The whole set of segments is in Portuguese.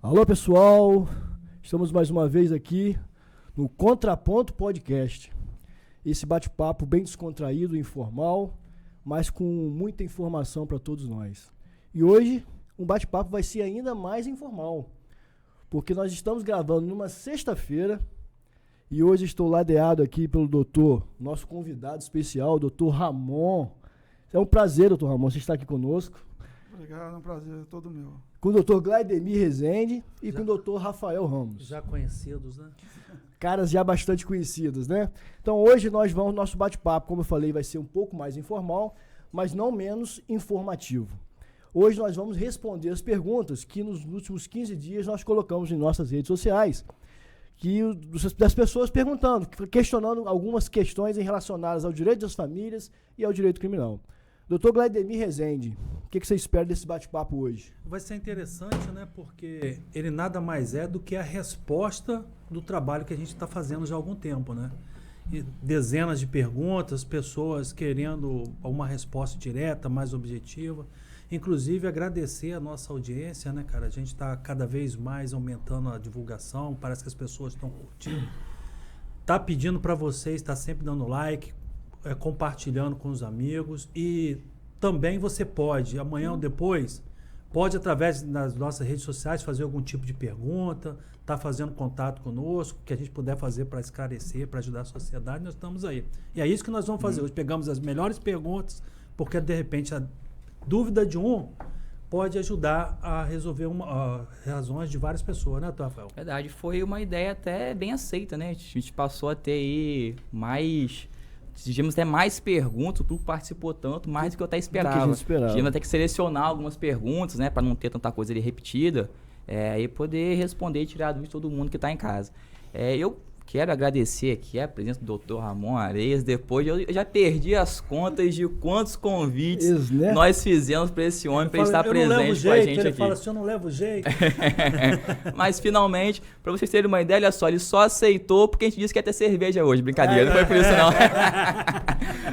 Alô, pessoal, estamos mais uma vez aqui no Contraponto Podcast. Esse bate-papo bem descontraído, informal, mas com muita informação para todos nós. E hoje, um bate-papo vai ser ainda mais informal, porque nós estamos gravando numa sexta-feira e hoje estou ladeado aqui pelo doutor, nosso convidado especial, doutor Ramon. É um prazer, doutor Ramon, você estar aqui conosco. Obrigado, é um prazer todo meu. Com o doutor Glaidemir Rezende e com o doutor Rafael Ramos. Já conhecidos, né? Caras já bastante conhecidos, né? Então hoje nosso bate-papo, como eu falei, vai ser um pouco mais informal, mas não menos informativo. Hoje nós vamos responder as perguntas que nos últimos 15 dias nós colocamos em nossas redes sociais, das pessoas perguntando, questionando algumas questões relacionadas ao direito das famílias e ao direito criminal. Doutor Glaidemir Rezende, o que você espera desse bate-papo hoje? Vai ser interessante, né? Porque ele nada mais é do que a resposta do trabalho que a gente está fazendo já há algum tempo, né? E dezenas de perguntas, pessoas querendo uma resposta direta, mais objetiva. Inclusive, agradecer a nossa audiência, né, cara? A gente está cada vez mais aumentando a divulgação, parece que as pessoas estão curtindo. Tá pedindo para vocês, tá sempre dando like, compartilhando com os amigos, e também você pode, amanhã ou depois, pode através das nossas redes sociais fazer algum tipo de pergunta, tá fazendo contato conosco, que a gente puder fazer para esclarecer, para ajudar a sociedade, nós estamos aí. E é isso que nós vamos fazer. Hoje pegamos as melhores perguntas, porque de repente a dúvida de um pode ajudar a resolver razões de várias pessoas, né, Rafael? Verdade, foi uma ideia até bem aceita, né? A gente passou a ter aí tivemos até mais perguntas, o público participou tanto, mais do que eu até esperava. Tivemos até que selecionar algumas perguntas, né, para não ter tanta coisa ali repetida, e poder responder e tirar a dúvida de todo mundo que está em casa. Eu quero agradecer aqui a presença do Dr. Ramon Areias. Depois eu já perdi as contas de quantos convites nós fizemos para esse homem, para ele estar presente com a gente aqui. Ele fala assim, eu não levo jeito. Mas finalmente, para vocês terem uma ideia, olha só, ele só aceitou porque a gente disse que ia ter cerveja hoje. Brincadeira, não foi por isso não.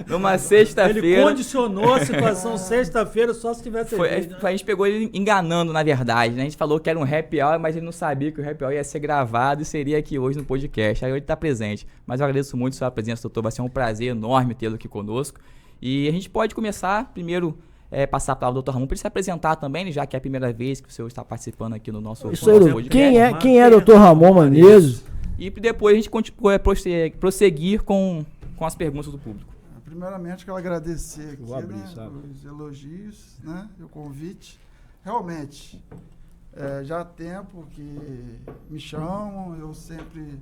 Numa sexta-feira. Ele condicionou a situação sexta-feira só se tivesse cerveja. A gente pegou ele enganando, na verdade, né? A gente falou que era um happy hour, mas ele não sabia que o happy hour ia ser gravado e seria aqui hoje no podcast. Aí ele está presente. Mas eu agradeço muito a sua presença, doutor. Vai ser um prazer enorme tê-lo aqui conosco. E a gente pode começar, primeiro, passar para o doutor Ramon, para ele se apresentar também, já que é a primeira vez que o senhor está participando aqui no nosso podcast. Quem é doutor Ramon Manezes? E depois a gente prosseguir com as perguntas do público. Primeiramente, quero agradecer aqui, os elogios, né, o convite. Realmente, já há tempo que me chamam, eu sempre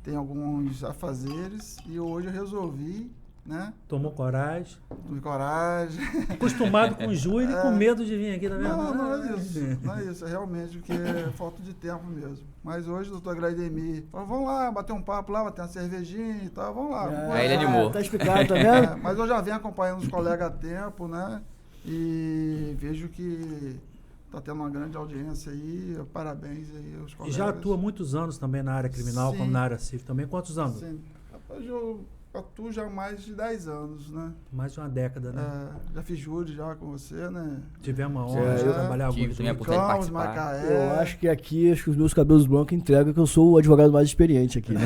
tenho alguns afazeres e hoje eu resolvi, né? Tomou coragem. Tomei coragem. Acostumado com júri e com medo de vir aqui, tá vendo? Não é isso. Não é isso. É realmente porque é falta de tempo mesmo. Mas hoje o doutor Glaidemir falou, vamos lá, bater um papo lá, bater uma cervejinha e tal, vamos lá. Aí ele animou. Tá explicado, tá vendo? Mas eu já venho acompanhando os colegas há tempo, né? E vejo que está tendo uma grande audiência aí, parabéns aí aos colegas. E já atua muitos anos também na área criminal, sim, como na área civil também. Quantos anos? Sim, rapaz, eu atuo já há mais de 10 anos, né? Mais de uma década, né? Já fiz júri já com você, né? Tivemos a honra de trabalhar alguns Campos, Macaé. Eu acho que aqui, os meus cabelos brancos entregam que eu sou o advogado mais experiente aqui, né?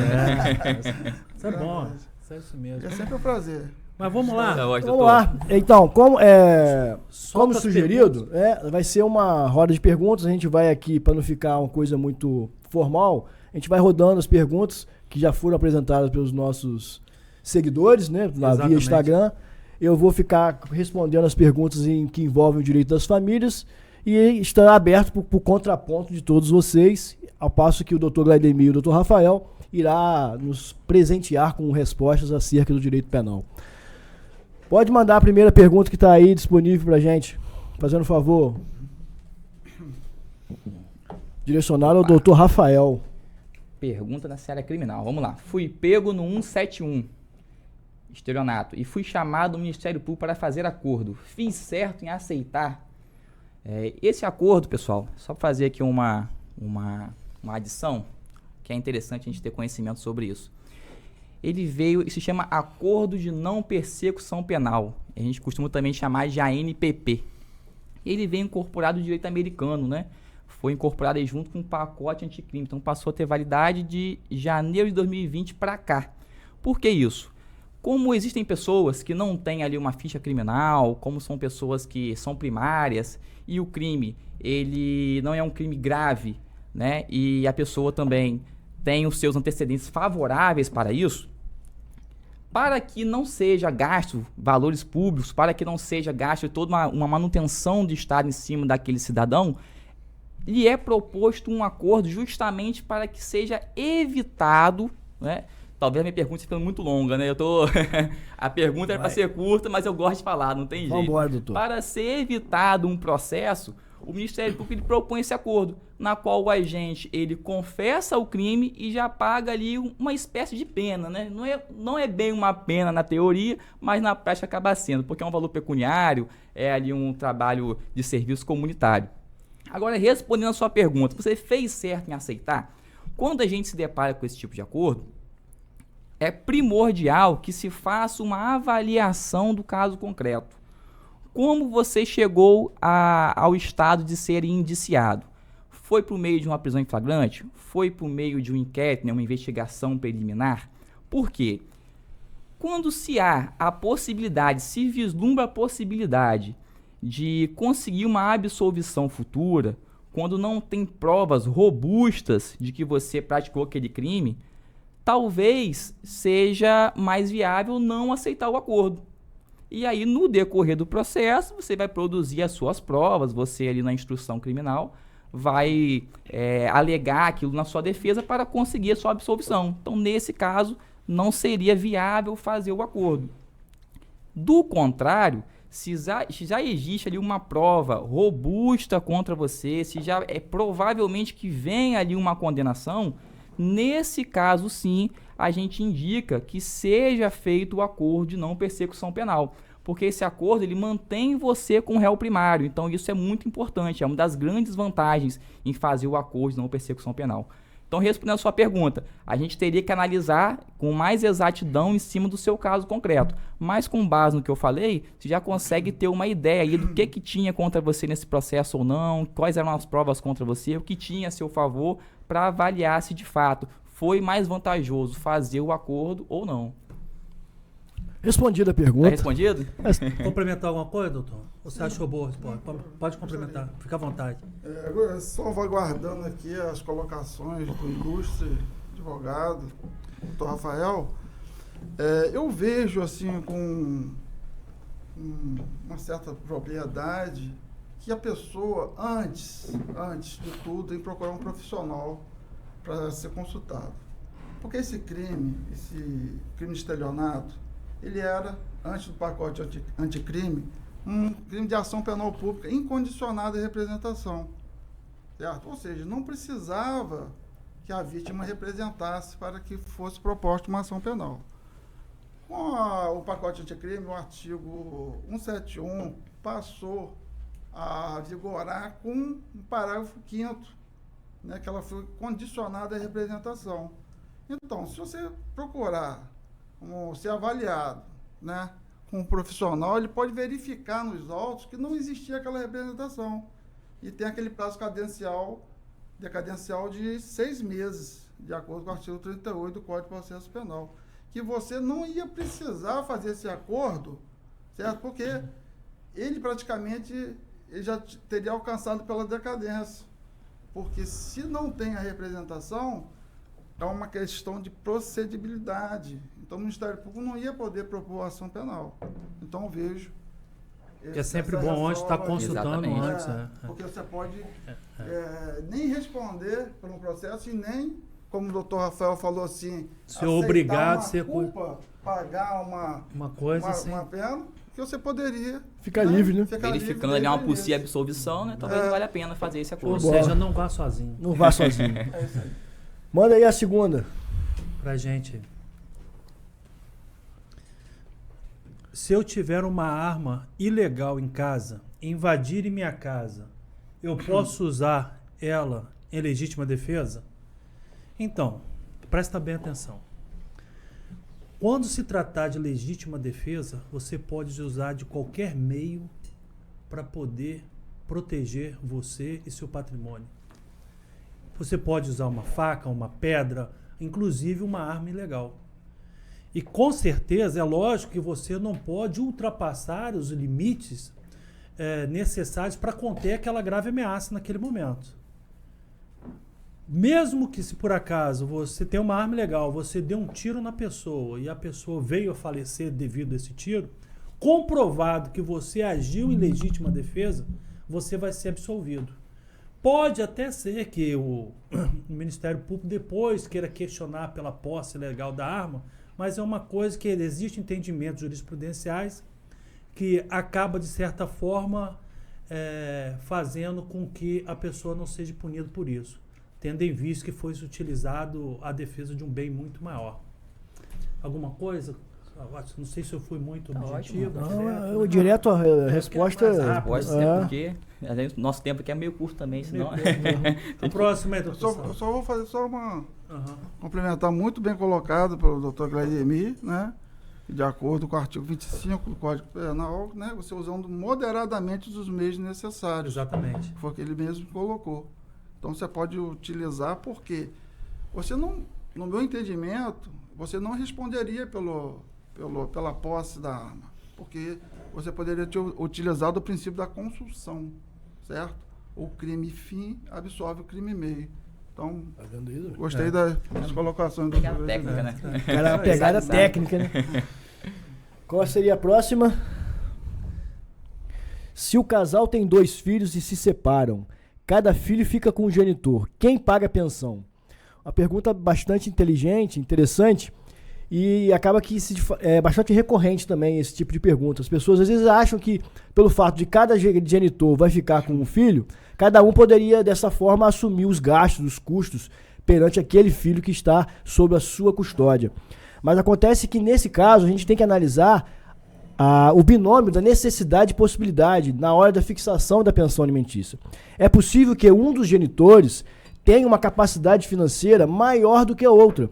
Isso é bom, isso é isso mesmo. É sempre um prazer. Mas vamos lá. Vamos lá. Então, como sugerido, vai ser uma roda de perguntas. A gente vai aqui, para não ficar uma coisa muito formal, a gente vai rodando as perguntas que já foram apresentadas pelos nossos seguidores, né, via Instagram. Eu vou ficar respondendo as perguntas que envolvem o direito das famílias e está aberto para o contraponto de todos vocês, ao passo que o doutor Glaidemir e o doutor Rafael irá nos presentear com respostas acerca do direito penal. Pode mandar a primeira pergunta que está aí disponível para a gente, fazendo um favor. Direcionado ao doutor Rafael. Pergunta da seara criminal. Vamos lá. Fui pego no 171, estelionato, e fui chamado do Ministério Público para fazer acordo. Fiz certo em aceitar. Esse acordo, pessoal, só para fazer aqui uma adição, que é interessante a gente ter conhecimento sobre isso. Ele veio e se chama Acordo de Não Persecução Penal. A gente costuma também chamar de ANPP. Ele veio incorporado do direito americano, né? foi incorporada aí junto com o pacote anticrime. Então passou a ter validade de janeiro de 2020 para cá. Por que isso? Como existem pessoas que não têm ali uma ficha criminal, como são pessoas que são primárias e o crime, ele não é um crime grave, né? E a pessoa também tem os seus antecedentes favoráveis para isso, para que não seja gasto valores públicos, para que não seja gasto toda uma manutenção de Estado em cima daquele cidadão, lhe é proposto um acordo justamente para que seja evitado, né? Talvez a minha pergunta esteja muito longa, né? A pergunta era para ser curta, mas eu gosto de falar, não tem jeito. Vambora, doutor. Para ser evitado um processo, o Ministério Público ele propõe esse acordo, na qual o agente ele confessa o crime e já paga ali uma espécie de pena, né? Não é bem uma pena na teoria, mas na prática acaba sendo, porque é um valor pecuniário, é ali um trabalho de serviço comunitário. Agora, respondendo a sua pergunta, você fez certo em aceitar? Quando a gente se depara com esse tipo de acordo, é primordial que se faça uma avaliação do caso concreto. Como você chegou ao estado de ser indiciado? Foi por meio de uma prisão em flagrante? Foi por meio de um inquérito, né, uma investigação preliminar? Por quê? Quando se há a possibilidade, se vislumbra a possibilidade de conseguir uma absolvição futura, quando não tem provas robustas de que você praticou aquele crime, talvez seja mais viável não aceitar o acordo. E aí, no decorrer do processo, você vai produzir as suas provas, você ali na instrução criminal vai alegar aquilo na sua defesa para conseguir a sua absolvição. Então, nesse caso, não seria viável fazer o acordo. Do contrário, se já existe ali uma prova robusta contra você, se já é provavelmente que vem ali uma condenação, nesse caso, sim, a gente indica que seja feito o acordo de não persecução penal, porque esse acordo ele mantém você com o réu primário, então isso é muito importante, é uma das grandes vantagens em fazer o acordo de não persecução penal. Então, respondendo a sua pergunta, a gente teria que analisar com mais exatidão em cima do seu caso concreto, mas com base no que eu falei, você já consegue ter uma ideia aí do que tinha contra você nesse processo ou não, quais eram as provas contra você, o que tinha a seu favor, para avaliar se de fato foi mais vantajoso fazer o acordo ou não. Respondida a pergunta. Tá respondido? Complementar alguma coisa, doutor? Você achou boa? Pode complementar, fica à vontade. Só aguardando aqui as colocações do ilustre advogado, doutor Rafael. Eu vejo assim com uma certa propriedade que a pessoa, antes de tudo, tem que procurar um profissional para ser consultado. Porque esse crime de estelionato, ele era, antes do pacote anticrime, um crime de ação penal pública incondicionada de representação. Certo? Ou seja, não precisava que a vítima representasse para que fosse proposta uma ação penal. Com o pacote anticrime, o artigo 171 passou a vigorar com o parágrafo 5º, né, que ela foi condicionada à representação. Então, se você procurar ser avaliado, né, com um profissional, ele pode verificar nos autos que não existia aquela representação. E tem aquele prazo decadencial de 6 meses, de acordo com o artigo 38 do Código de Processo Penal. Que você não ia precisar fazer esse acordo, certo? Porque ele praticamente já teria alcançado pela decadência. Porque se não tem a representação, é uma questão de procedibilidade. Então, o Ministério Público não ia poder propor ação penal. Então, vejo... Que é sempre bom antes estar consultando antes. Porque você pode nem responder por um processo e nem, como o doutor Rafael falou assim, ser obrigado a ser pagar uma coisa assim, uma pena, que você poderia... Ficar livre, né? Verificando ali uma possível absolvição, né? Talvez não valha a pena fazer esse acordo. Ou seja, não vá sozinho. Não vá sozinho. É isso aí. Manda aí a segunda. Pra gente. Se eu tiver uma arma ilegal em casa, invadirem minha casa, eu posso usar ela em legítima defesa? Então, presta bem atenção. Quando se tratar de legítima defesa, você pode usar de qualquer meio para poder proteger você e seu patrimônio. Você pode usar uma faca, uma pedra, inclusive uma arma ilegal. E com certeza, é lógico que você não pode ultrapassar os limites necessários para conter aquela grave ameaça naquele momento. Mesmo que, se por acaso você tem uma arma ilegal, você deu um tiro na pessoa e a pessoa veio a falecer devido a esse tiro, comprovado que você agiu em legítima defesa, você vai ser absolvido. Pode até ser que o Ministério Público depois queira questionar pela posse legal da arma, mas é uma coisa que existe entendimentos jurisprudenciais que acaba, de certa forma, fazendo com que a pessoa não seja punida por isso, tendo em vista que foi utilizado a defesa de um bem muito maior. Alguma coisa? Não sei se eu fui muito objetivo. Não, direto a resposta... Pode ser, porque nosso tempo aqui é meio curto também, senão... A próxima é do só vou fazer uma... Complementar muito bem colocado pelo doutor Claudemir, né? De acordo com o artigo 25 do Código Penal, né? Você usando moderadamente os meios necessários. Exatamente. Foi o que ele mesmo colocou. Então você pode utilizar porque você não, no meu entendimento, você não responderia pela posse da arma, porque você poderia ter utilizado o princípio da consulção, certo? O crime fim absorve o crime meio. Então, gostei das colocações do pegada técnica, né? Era uma pegada técnica, né? Qual seria a próxima? Se o casal tem 2 filhos e se separam, cada filho fica com um genitor, quem paga a pensão? Uma pergunta bastante inteligente, interessante, e acaba que é bastante recorrente também esse tipo de pergunta. As pessoas às vezes acham que, pelo fato de cada genitor vai ficar com um filho, cada um poderia, dessa forma, assumir os gastos, os custos perante aquele filho que está sob a sua custódia. Mas acontece que, nesse caso, a gente tem que analisar o binômio da necessidade e possibilidade na hora da fixação da pensão alimentícia. É possível que um dos genitores tenha uma capacidade financeira maior do que a outra.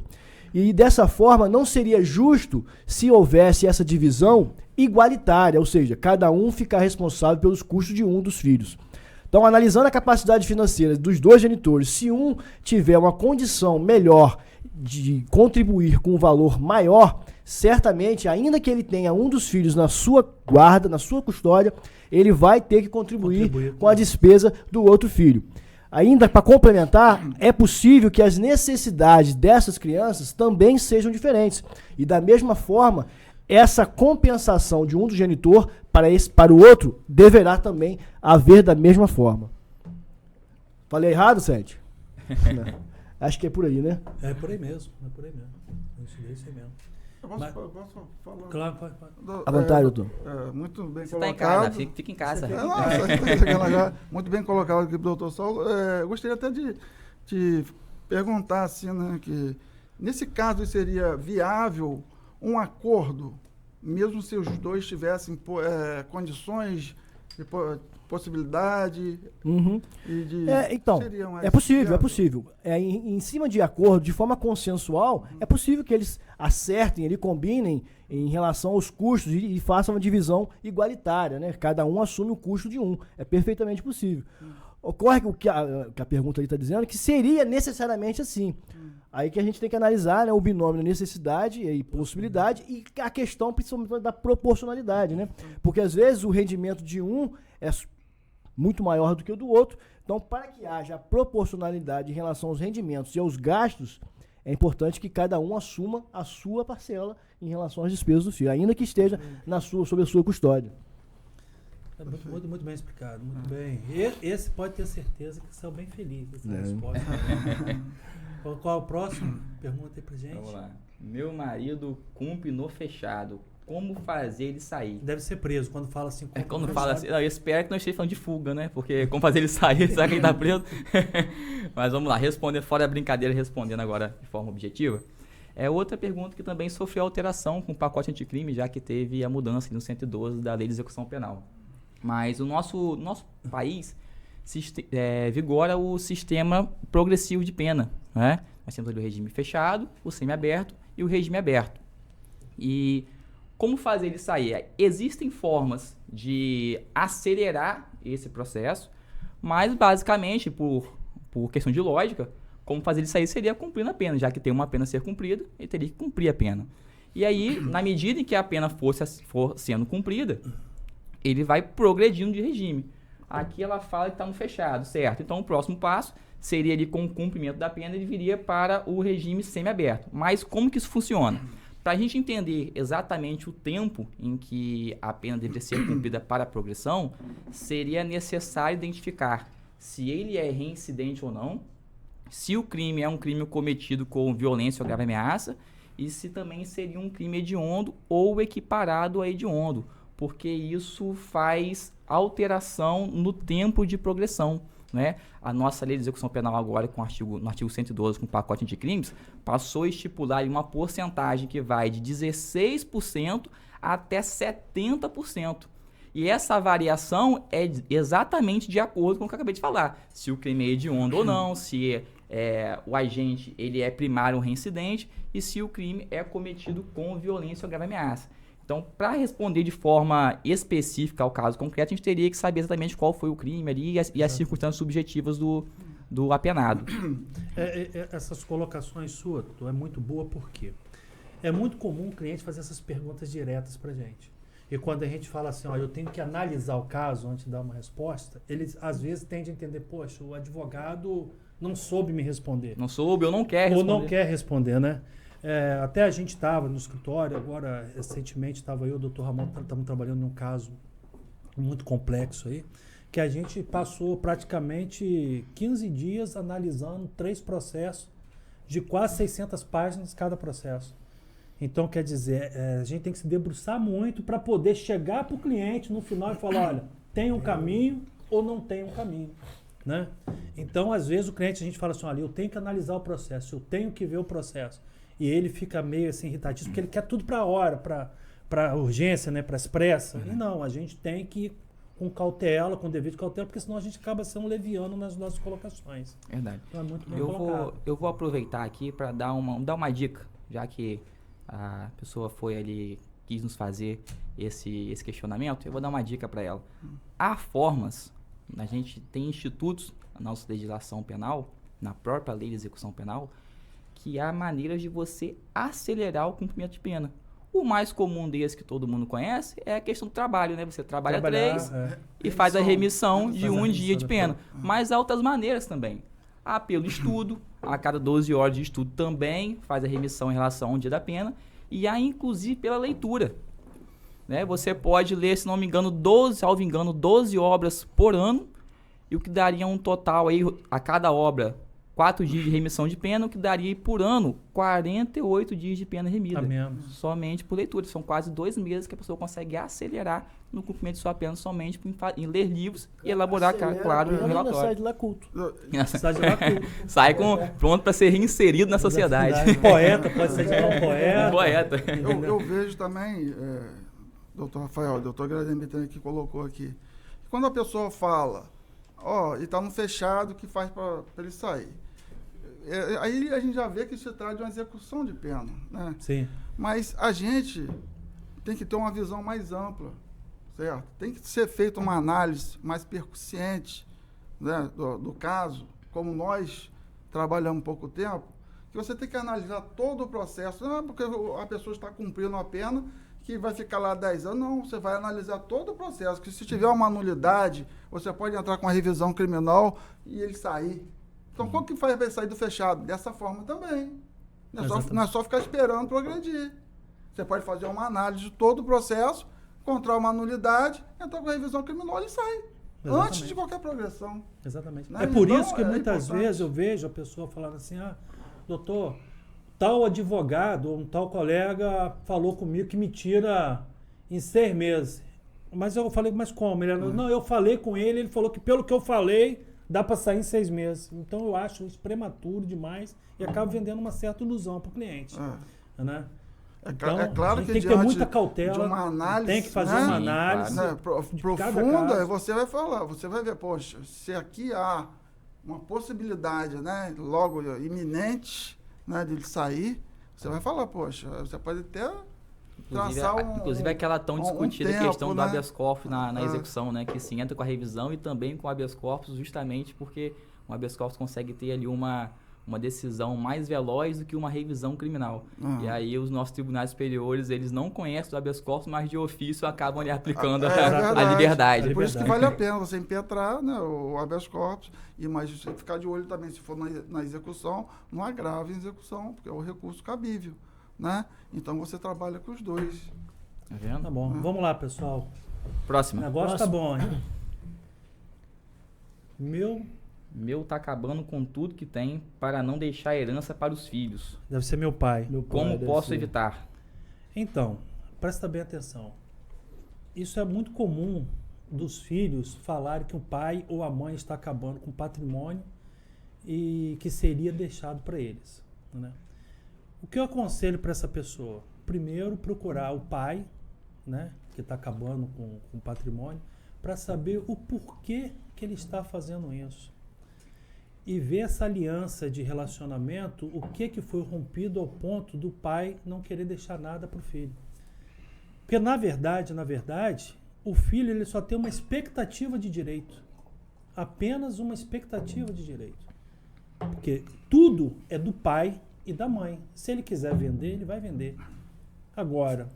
E dessa forma não seria justo se houvesse essa divisão igualitária, ou seja, cada um ficar responsável pelos custos de um dos filhos. Então, analisando a capacidade financeira dos 2 genitores, se um tiver uma condição melhor de contribuir com um valor maior, certamente, ainda que ele tenha um dos filhos na sua guarda, na sua custódia, ele vai ter que contribuir com a despesa do outro filho. Ainda para complementar, é possível que as necessidades dessas crianças também sejam diferentes. E da mesma forma, essa compensação de um do genitor para o outro deverá também haver da mesma forma. Falei errado, Sérgio? Acho que é por aí, né? É por aí mesmo, É isso aí mesmo. Posso falar? Claro, pode. À vontade, doutor. Muito bem você colocado. Tá em casa, fica em casa. Muito bem colocado aqui, doutor Saulo. Gostaria até de perguntar, assim, né, que nesse caso seria viável um acordo, mesmo se os 2 tivessem condições de possibilidade e de... Então, é possível. Em cima de acordo, de forma consensual, é possível que eles acertem, eles combinem em relação aos custos e façam uma divisão igualitária, né? Cada um assume o custo de um. É perfeitamente possível. Ocorre que a pergunta ali está dizendo que seria necessariamente assim. Aí que a gente tem que analisar, né, o binômio da necessidade e possibilidade e a questão principalmente da proporcionalidade, né? Porque às vezes o rendimento de um é muito maior do que o do outro. Então, para que haja proporcionalidade em relação aos rendimentos e aos gastos, é importante que cada um assuma a sua parcela em relação às despesas do filho, ainda que esteja sob a sua custódia. Muito bem explicado, muito bem. Esse pode ter certeza que saiu bem feliz essa resposta. Qual é o próximo? Pergunta aí pra gente. Vamos lá. Meu marido cumpre no fechado. Como fazer ele sair? Deve ser preso quando fala assim. Quando fala assim, eu espero que não esteja falando de fuga, né? Porque como fazer ele sair, será que ele tá preso? Mas vamos lá, responder fora da brincadeira, respondendo agora de forma objetiva. Outra pergunta que também sofreu alteração com o pacote anticrime, já que teve a mudança no 112 da Lei de Execução Penal. Mas o nosso país vigora o sistema progressivo de pena, né? Nós temos ali o regime fechado, o semiaberto e o regime aberto. E como fazer ele sair? Existem formas de acelerar esse processo, mas basicamente por por questão de lógica, como fazer ele sair seria cumprindo a pena, já que tem uma pena a ser cumprida, ele teria que cumprir a pena. E aí, na medida em que a pena for sendo cumprida, ele vai progredindo de regime. Aqui ela fala que está no fechado, certo? Então, o próximo passo seria ali, com o cumprimento da pena, ele viria para o regime semiaberto. Mas como que isso funciona? Para a gente entender exatamente o tempo em que a pena deveria ser cumprida para a progressão, seria necessário identificar se ele é reincidente ou não, se o crime é um crime cometido com violência ou grave ameaça, e se também seria um crime hediondo ou equiparado a hediondo, porque isso faz alteração no tempo de progressão. Né? A nossa lei de execução penal agora, no artigo 112, com o pacote de crimes, passou a estipular uma porcentagem que vai de 16% até 70%. E essa variação é exatamente de acordo com o que eu acabei de falar. Se o crime é hediondo ou não, se o agente ele é primário ou reincidente, e se o crime é cometido com violência ou grave ameaça. Então, para responder de forma específica ao caso concreto, a gente teria que saber exatamente qual foi o crime ali e as circunstâncias subjetivas do apenado. Essas colocações suas é muito boa porque é muito comum o cliente fazer essas perguntas diretas para a gente. E quando a gente fala assim, eu tenho que analisar o caso antes de dar uma resposta, eles às vezes tendem a entender, poxa, o advogado não soube me responder. Não soube ou não quer responder. Ou não quer responder, né? Até a gente estava no escritório, agora recentemente estava eu e o Dr. Ramon, estamos trabalhando num caso muito complexo aí, que a gente passou praticamente 15 dias analisando 3 processos de quase 600 páginas cada processo. Então, quer dizer, a gente tem que se debruçar muito para poder chegar para o cliente no final e falar, olha, tem um caminho ou não tem um caminho. Né? Então, às vezes, o cliente, a gente fala assim, olha, eu tenho que analisar o processo, eu tenho que ver o processo. E ele fica meio assim irritadíssimo, porque ele quer tudo para a hora, para urgência, né, para expressa. E não, a gente tem que ir com cautela, com devido cautela, porque senão a gente acaba sendo leviano nas nossas colocações. Verdade. Então é muito bem eu vou aproveitar aqui para dar uma dica, já que a pessoa foi ali, quis nos fazer esse questionamento, eu vou dar uma dica para ela. Há formas, a gente tem institutos na nossa legislação penal, na própria lei de execução penal, que há maneiras de você acelerar o cumprimento de pena. O mais comum deles, que todo mundo conhece, é a questão do trabalho, né? Você trabalha 3 e faz a remissão de 1 dia de pena. Mas há outras maneiras também. Há pelo estudo, a cada 12 horas de estudo também faz a remissão em relação a 1 dia da pena. E há, inclusive, pela leitura. Né? Você pode ler, se não me engano, 12 obras por ano, e o que daria um total aí, a cada obra, 4 dias de remissão de pena, o que daria por ano 48 dias de pena remida. Somente por leitura. São quase 2 meses que a pessoa consegue acelerar no cumprimento de sua pena somente em ler livros e elaborar, claro, um relatório. Sai de lá culto. Sai pronto para ser reinserido na sociedade. Poeta, pode ser um poeta. Poeta. Eu vejo também, doutor Rafael, doutor Grademir também que colocou aqui, quando a pessoa fala, e está no fechado, que faz para ele sair? Aí a gente já vê que se trata de uma execução de pena, né? Sim. Mas a gente tem que ter uma visão mais ampla, certo? Tem que ser feita uma análise mais percussiente, né, do caso, como nós trabalhamos pouco tempo, que você tem que analisar todo o processo, não é porque a pessoa está cumprindo a pena que vai ficar lá 10 anos, não, você vai analisar todo o processo, que se tiver uma nulidade, você pode entrar com uma revisão criminal e ele sair. Então, como que faz para sair do fechado? Dessa forma também. Não é só ficar esperando progredir. Você pode fazer uma análise de todo o processo, encontrar uma nulidade, entrar com a revisão criminal e sai. Exatamente. Antes de qualquer progressão. Exatamente. Né? É por isso que muitas vezes eu vejo a pessoa falando assim, doutor, tal advogado ou um tal colega falou comigo que me tira em 6 meses. Mas eu falei, mas como? Ele não, eu falei com ele falou que pelo que eu falei, dá para sair em 6 meses. Então eu acho isso prematuro demais e acaba vendendo uma certa ilusão para o cliente. Né? Então, é claro que tem que ter muita cautela, de uma análise, tem que fazer uma análise profunda, você vai falar, você vai ver, poxa, se aqui há uma possibilidade, né, logo iminente, né, de ele sair, você vai falar, poxa, você pode até inclusive aquela tão discutida questão do habeas corpus na É. execução, né? Que se entra com a revisão e também com o habeas corpus, justamente porque um habeas corpus consegue ter ali uma decisão mais veloz do que uma revisão criminal. E aí os nossos tribunais superiores, eles não conhecem o habeas corpus, mas de ofício acabam ali aplicando a liberdade. Por isso que vale a pena você impetrar, né, o habeas corpus, mas ficar de olho também, se for na execução, não agrave a execução, porque é o recurso cabível, né? Então você trabalha com os dois. Tá vendo? Tá bom. Vamos lá, pessoal. Próximo. O negócio tá bom, hein? Meu tá acabando com tudo que tem para não deixar herança para os filhos. Deve ser meu pai. Como posso evitar? Então, presta bem atenção. Isso é muito comum dos filhos falarem que o pai ou a mãe está acabando com o patrimônio e que seria deixado para eles, né? O que eu aconselho para essa pessoa? Primeiro, procurar o pai, né, que está acabando com o patrimônio, para saber o porquê que ele está fazendo isso. E ver essa aliança de relacionamento, o que foi rompido ao ponto do pai não querer deixar nada para o filho. Porque, na verdade, o filho ele só tem uma expectativa de direito. Apenas uma expectativa de direito. Porque tudo é do pai e da mãe. Se ele quiser vender, ele vai vender. Agora,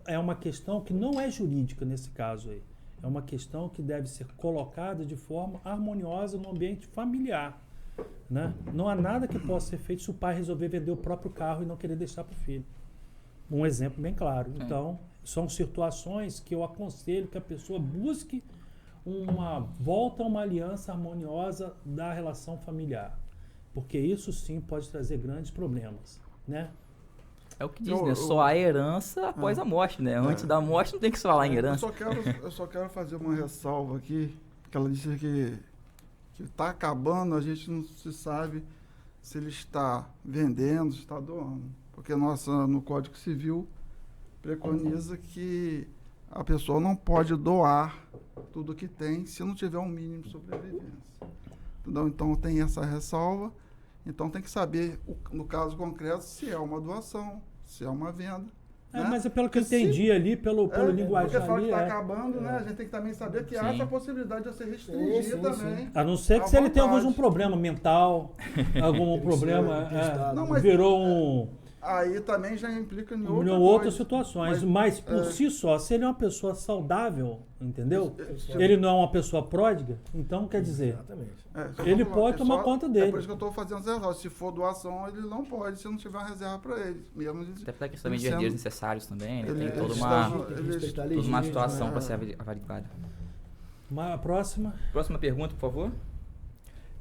é uma questão que não é jurídica nesse caso aí. É uma questão que deve ser colocada de forma harmoniosa no ambiente familiar. Né? Não há nada que possa ser feito se o pai resolver vender o próprio carro e não querer deixar para o filho. Um exemplo bem claro. Então, são situações que eu aconselho que a pessoa busque uma volta a uma aliança harmoniosa da relação familiar. Porque isso sim pode trazer grandes problemas, né? É o que diz, né? Só há herança após a morte, né? Antes da morte não tem que se falar em herança. Eu só quero fazer uma ressalva aqui, que ela disse que está acabando, a gente não se sabe se ele está vendendo, se está doando. Porque no Código Civil preconiza que a pessoa não pode doar tudo que tem se não tiver um mínimo de sobrevivência. Entendeu? Então tem essa ressalva. Então tem que saber, no caso concreto, se é uma doação, se é uma venda. Né? Mas é pelo que eu entendi ali, pelo linguagem porque fala ali. Que está acabando, né? A gente tem que também saber que há essa possibilidade de ser restringida também. A não ser que se ele tem algum problema mental, algum problema, virou um... Aí também já implica em outras situações. Mas por si só, se ele é uma pessoa saudável, entendeu? Ele não é uma pessoa pródiga, então quer dizer, ele pode tomar conta dele. É por isso que eu estou fazendo zero. Se for doação, ele não pode, se não tiver uma reserva para ele. Mesmo até porque a questão de herdeiros necessários também, né? Tem toda uma situação para ser averiguada. Próxima pergunta, por favor.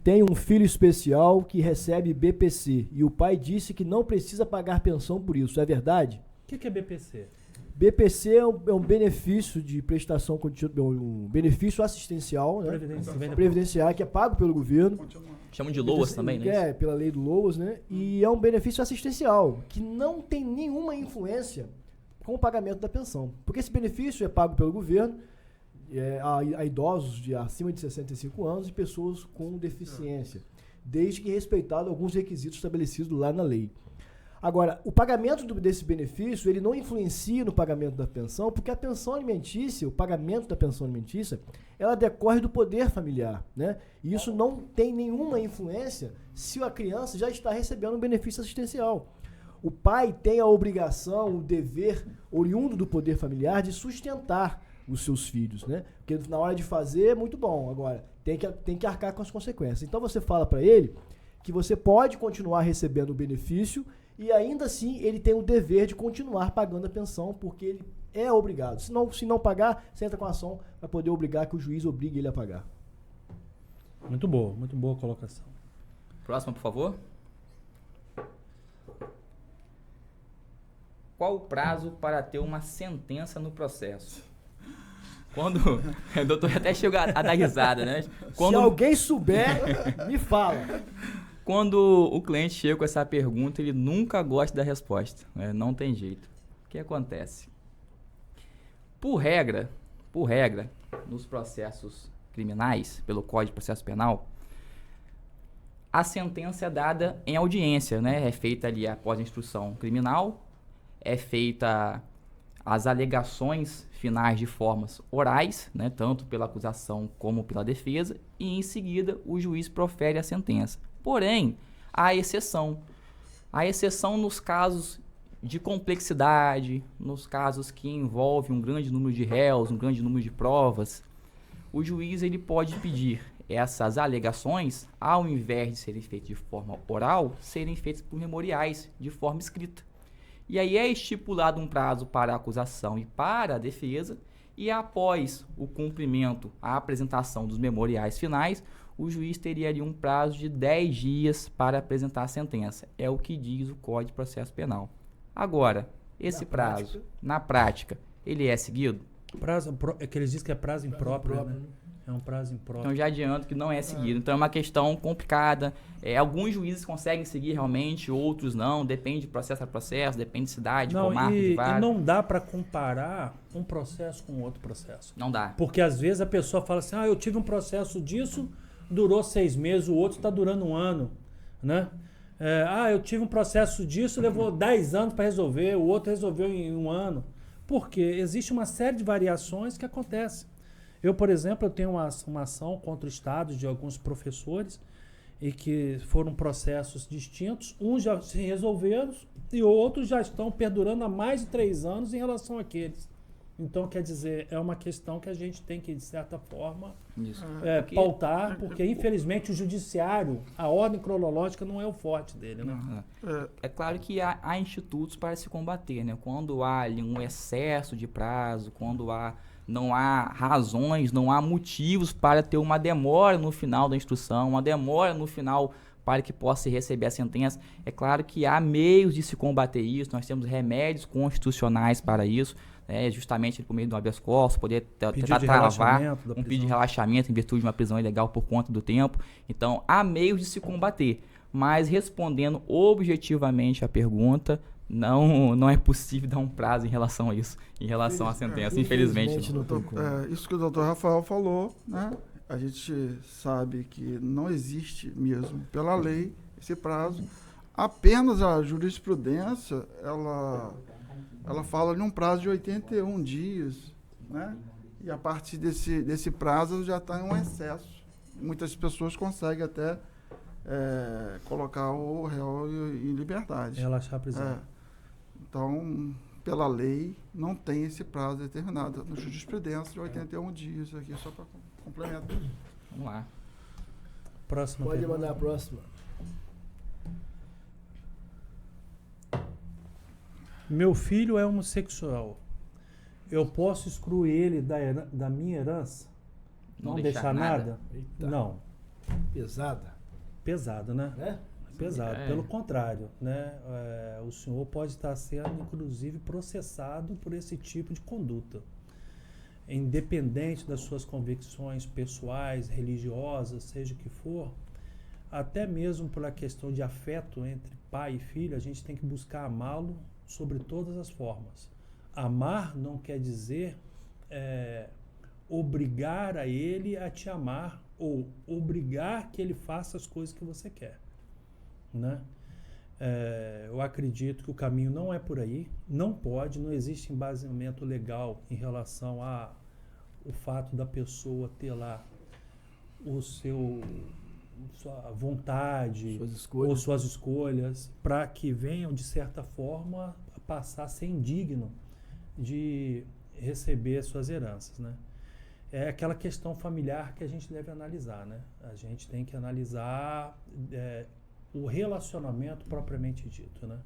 Tem um filho especial que recebe BPC e o pai disse que não precisa pagar pensão por isso. É verdade? O que é BPC? BPC é um benefício de prestação contínua, um benefício assistencial, né? Previdenciário, que é pago pelo governo. Chamam de LOAS também, né? Pela lei do LOAS, né? E é um benefício assistencial, que não tem nenhuma influência com o pagamento da pensão. Porque esse benefício é pago pelo governo a idosos acima de 65 anos e pessoas com deficiência, desde que respeitado alguns requisitos estabelecidos lá na lei. Agora, o pagamento desse benefício, ele não influencia no pagamento da pensão, porque a pensão alimentícia, o pagamento da pensão alimentícia, ela decorre do poder familiar, né? E isso não tem nenhuma influência se a criança já está recebendo um benefício assistencial. O pai tem a obrigação, o dever oriundo do poder familiar de sustentar os seus filhos, né? Porque na hora de fazer é muito bom, agora tem que arcar com as consequências. Então você fala para ele que você pode continuar recebendo o benefício e ainda assim ele tem o dever de continuar pagando a pensão, porque ele é obrigado. Se não pagar, você entra com a ação para poder obrigar que o juiz obrigue ele a pagar. Muito boa a colocação. Próxima, por favor. Qual o prazo para ter uma sentença no processo? Quando o doutor até chegou a dar risada, né? Se alguém souber, me fala. Quando o cliente chega com essa pergunta, ele nunca gosta da resposta, né? Não tem jeito. O que acontece? Por regra, nos processos criminais, pelo Código de Processo Penal, a sentença é dada em audiência, né? É feita ali após a instrução criminal, é feita as alegações finais de formas orais, né, tanto pela acusação como pela defesa, e em seguida o juiz profere a sentença. Porém, há exceção. Há exceção nos casos de complexidade, nos casos que envolvem um grande número de réus, um grande número de provas. O juiz ele pode pedir essas alegações, ao invés de serem feitas de forma oral, serem feitas por memoriais, de forma escrita. E aí é estipulado um prazo para a acusação e para a defesa, e após o cumprimento, a apresentação dos memoriais finais, o juiz teria ali um prazo de 10 dias para apresentar a sentença. É o que diz o Código de Processo Penal. Agora, esse prazo, na prática, ele é seguido? É que eles dizem que é prazo impróprio, né? É um prazo impróprio. Então já adianto que não é seguido. Então é uma questão complicada. Alguns juízes conseguem seguir realmente, outros não. Depende de processo a processo, depende de cidade, comarca, de vaga. E não dá para comparar um processo com outro processo. Não dá. Porque às vezes a pessoa fala assim, eu tive um processo disso, durou 6 meses, o outro está durando 1 ano, né? Eu tive um processo disso, levou 10 anos para resolver, o outro resolveu em 1 ano. Porque existe uma série de variações que acontecem. Eu, por exemplo, eu tenho uma ação contra o Estado de alguns professores e que foram processos distintos. Uns já se resolveram e outros já estão perdurando há mais de 3 anos em relação àqueles. Então, quer dizer, é uma questão que a gente tem que, de certa forma, pautar, porque, infelizmente, o judiciário, a ordem cronológica não é o forte dele. Né? É claro que há institutos para se combater, né? Quando há ali um excesso de prazo, quando não há razões, não há motivos para ter uma demora no final da instrução, uma demora no final para que possa receber a sentença. É claro que há meios de se combater isso, nós temos remédios constitucionais para isso, justamente por meio do habeas corpus, poder tentar travar um pedido de relaxamento em virtude de uma prisão ilegal por conta do tempo. Então, há meios de se combater, mas respondendo objetivamente a pergunta, não é possível dar um prazo em relação a isso, em relação à sentença, infelizmente. Isso que o doutor Rafael falou, né? A gente sabe que não existe mesmo, pela lei, esse prazo. Apenas a jurisprudência, ela fala de um prazo de 81 dias, né? E a partir desse prazo já está em um excesso. Muitas pessoas conseguem até colocar o réu em liberdade. Relaxar a prisão. Então, pela lei, não tem esse prazo determinado. Na jurisprudência, de 81 dias, aqui só para complementar. Vamos lá. Próxima Pode pergunta. mandar a próxima. Meu filho é homossexual. Eu posso excluir ele da minha herança? Não deixar nada? Eita. Não. Pesada, né? Pesado. Pelo contrário, né? O senhor pode estar sendo, inclusive, processado por esse tipo de conduta. Independente das suas convicções pessoais, religiosas, seja o que for, até mesmo pela questão de afeto entre pai e filho, a gente tem que buscar amá-lo sobre todas as formas. Amar não quer dizer obrigar a ele a te amar ou obrigar que ele faça as coisas que você quer, né? Eu acredito que o caminho não é por aí, não existe embasamento legal em relação o fato da pessoa ter lá sua vontade ou suas escolhas, para que venham, de certa forma, a passar a ser indigno de receber suas heranças, né? É aquela questão familiar que a gente deve analisar, né? A gente tem que analisar o relacionamento propriamente dito, né?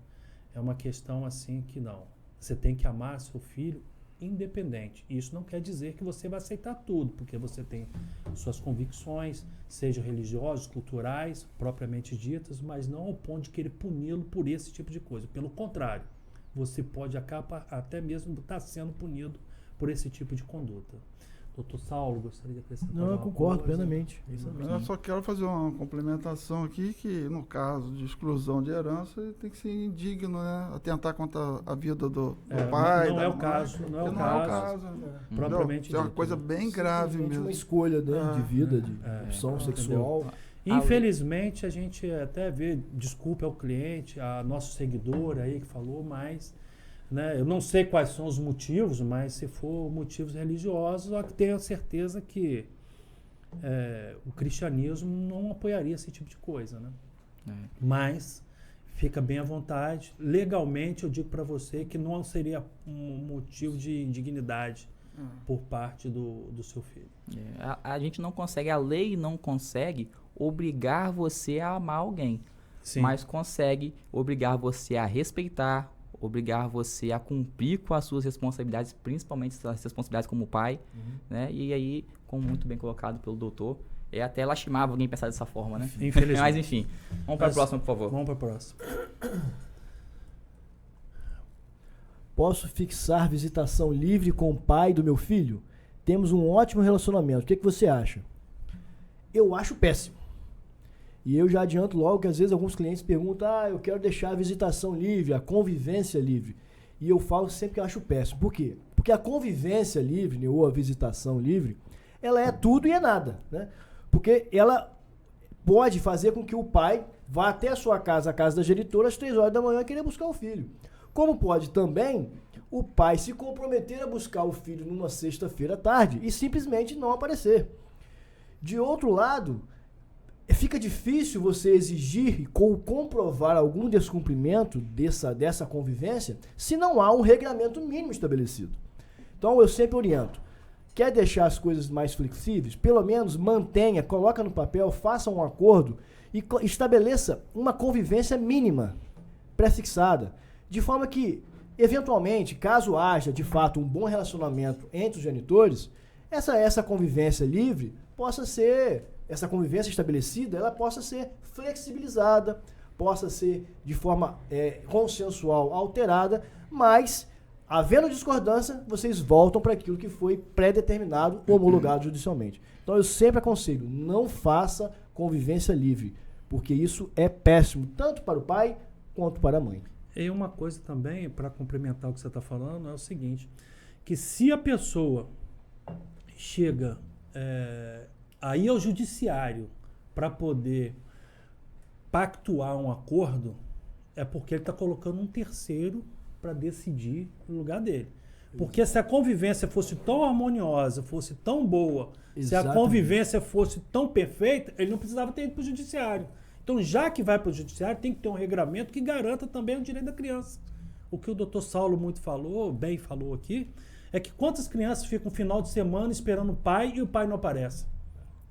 É uma questão assim que não. Você tem que amar seu filho independente. Isso não quer dizer que você vai aceitar tudo, porque você tem suas convicções, sejam religiosas, culturais, propriamente ditas, mas não ao ponto de querer puni-lo por esse tipo de coisa. Pelo contrário, você pode acabar até mesmo estar sendo punido por esse tipo de conduta. Doutor Saulo, gostaria de acrescentar? Não, eu concordo plenamente. Eu só quero fazer uma complementação aqui, que no caso de exclusão de herança, ele tem que ser indigno, né? Atentar contra a vida do pai. Não é o caso. Não é o caso. Propriamente dito. É uma coisa bem grave mesmo. Uma escolha de vida, de opção sexual. Infelizmente, a gente até vê, desculpa ao cliente, a nosso seguidor aí que falou, mas né? Eu não sei quais são os motivos, mas se for motivos religiosos, eu tenho certeza que o cristianismo não apoiaria esse tipo de coisa, né? Mas fica bem à vontade. Legalmente, eu digo para você que não seria um motivo de indignidade por parte do seu filho. A gente não consegue, a lei não consegue obrigar você a amar alguém. Sim. Mas consegue obrigar você a respeitar, obrigar você a cumprir com as suas responsabilidades, principalmente as responsabilidades como pai, né? E aí, como muito bem colocado pelo doutor, é até lastimável alguém pensar dessa forma, né? Infelizmente. Mas enfim, vamos para a próxima, por favor. Vamos para a próxima. Posso fixar visitação livre com o pai do meu filho? Temos um ótimo relacionamento. O que você acha? Eu acho péssimo. E eu já adianto logo que às vezes alguns clientes perguntam: eu quero deixar a visitação livre, a convivência livre. E eu falo sempre que eu acho péssimo. Por quê? Porque a convivência livre, ou a visitação livre, ela é tudo e é nada, né? Porque ela pode fazer com que o pai vá até a sua casa, a casa da genitora, às 3 horas da manhã, querer buscar o filho. Como pode também o pai se comprometer a buscar o filho numa sexta-feira à tarde e simplesmente não aparecer. De outro lado, fica difícil você exigir e comprovar algum descumprimento dessa convivência se não há um regramento mínimo estabelecido. Então eu sempre oriento: quer deixar as coisas mais flexíveis? Pelo menos mantenha, coloca no papel, faça um acordo e estabeleça uma convivência mínima, pré-fixada, de forma que, eventualmente, caso haja de fato um bom relacionamento entre os genitores, essa convivência livre possa ser, essa convivência estabelecida, ela possa ser flexibilizada, possa ser de forma consensual alterada, mas, havendo discordância, vocês voltam para aquilo que foi pré-determinado ou homologado judicialmente. Então eu sempre aconselho: não faça convivência livre, porque isso é péssimo, tanto para o pai quanto para a mãe. E uma coisa também, para complementar o que você está falando, é o seguinte, que se a pessoa chega a ir ao judiciário para poder pactuar um acordo, é porque ele está colocando um terceiro para decidir no lugar dele. Porque se a convivência fosse tão harmoniosa, fosse tão boa, se a convivência fosse tão perfeita, ele não precisava ter ido para o judiciário. Então, já que vai para o judiciário, tem que ter um regramento que garanta também o direito da criança. O que o doutor Saulo bem falou aqui, é que quantas crianças ficam no final de semana esperando o pai e o pai não aparece?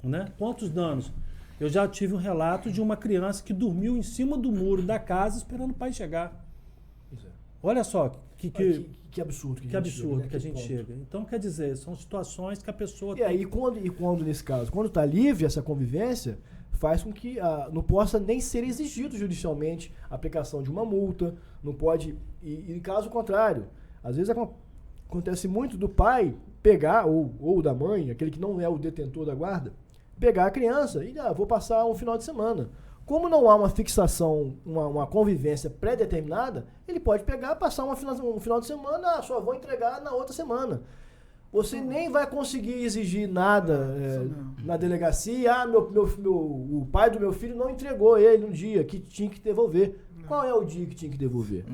Né? Quantos danos? Eu já tive um relato de uma criança que dormiu em cima do muro da casa esperando o pai chegar. Olha só que absurdo que a gente chega. Então, quer dizer, são situações que a pessoa... E quando nesse caso, quando está livre essa convivência, faz com que não possa nem ser exigido judicialmente a aplicação de uma multa, não pode... E em caso contrário, às vezes acontece muito do pai pegar, ou da mãe, aquele que não é o detentor da guarda, pegar a criança e vou passar um final de semana. Como não há uma fixação, uma convivência pré-determinada, ele pode pegar, passar um final de semana, só vou entregar na outra semana. Você nem vai conseguir exigir nada na delegacia. O pai do meu filho não entregou ele um dia que tinha que devolver. Qual é o dia que tinha que devolver?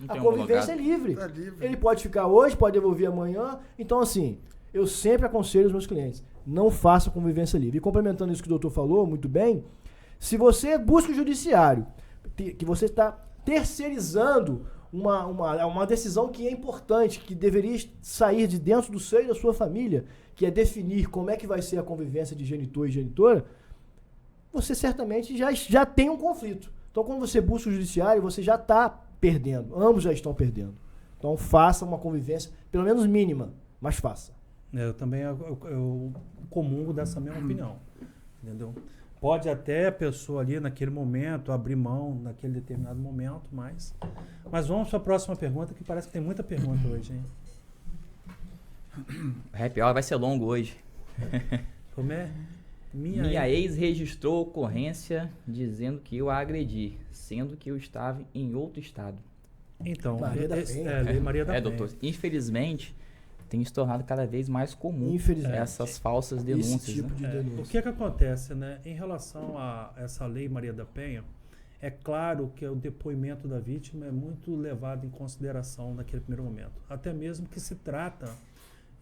A convivência é livre. Ele pode ficar hoje, pode devolver amanhã. Então, assim, eu sempre aconselho os meus clientes: não faça convivência livre. E complementando isso que o doutor falou muito bem, se você busca o judiciário, que você está terceirizando uma decisão que é importante, que deveria sair de dentro do seio da sua família, que é definir como é que vai ser a convivência de genitor e genitora, você certamente já tem um conflito. Então, quando você busca o judiciário, você já está perdendo. Ambos já estão perdendo. Então, faça uma convivência, pelo menos mínima, mas faça. Eu também eu comungo dessa mesma opinião. Entendeu? Pode até a pessoa ali, naquele momento, abrir mão naquele determinado momento, mas vamos para a próxima pergunta, que parece que tem muita pergunta hoje, hein? O happy hour vai ser longo hoje. Como é? Minha ex registrou ocorrência dizendo que eu a agredi, sendo que eu estava em outro estado. Então, Maria da Penha. Doutor, infelizmente, tem se tornado cada vez mais comum essas falsas denúncias. Esse tipo de denúncia. O que acontece, né? Em relação a essa lei Maria da Penha, é claro que o depoimento da vítima é muito levado em consideração naquele primeiro momento. Até mesmo que se trata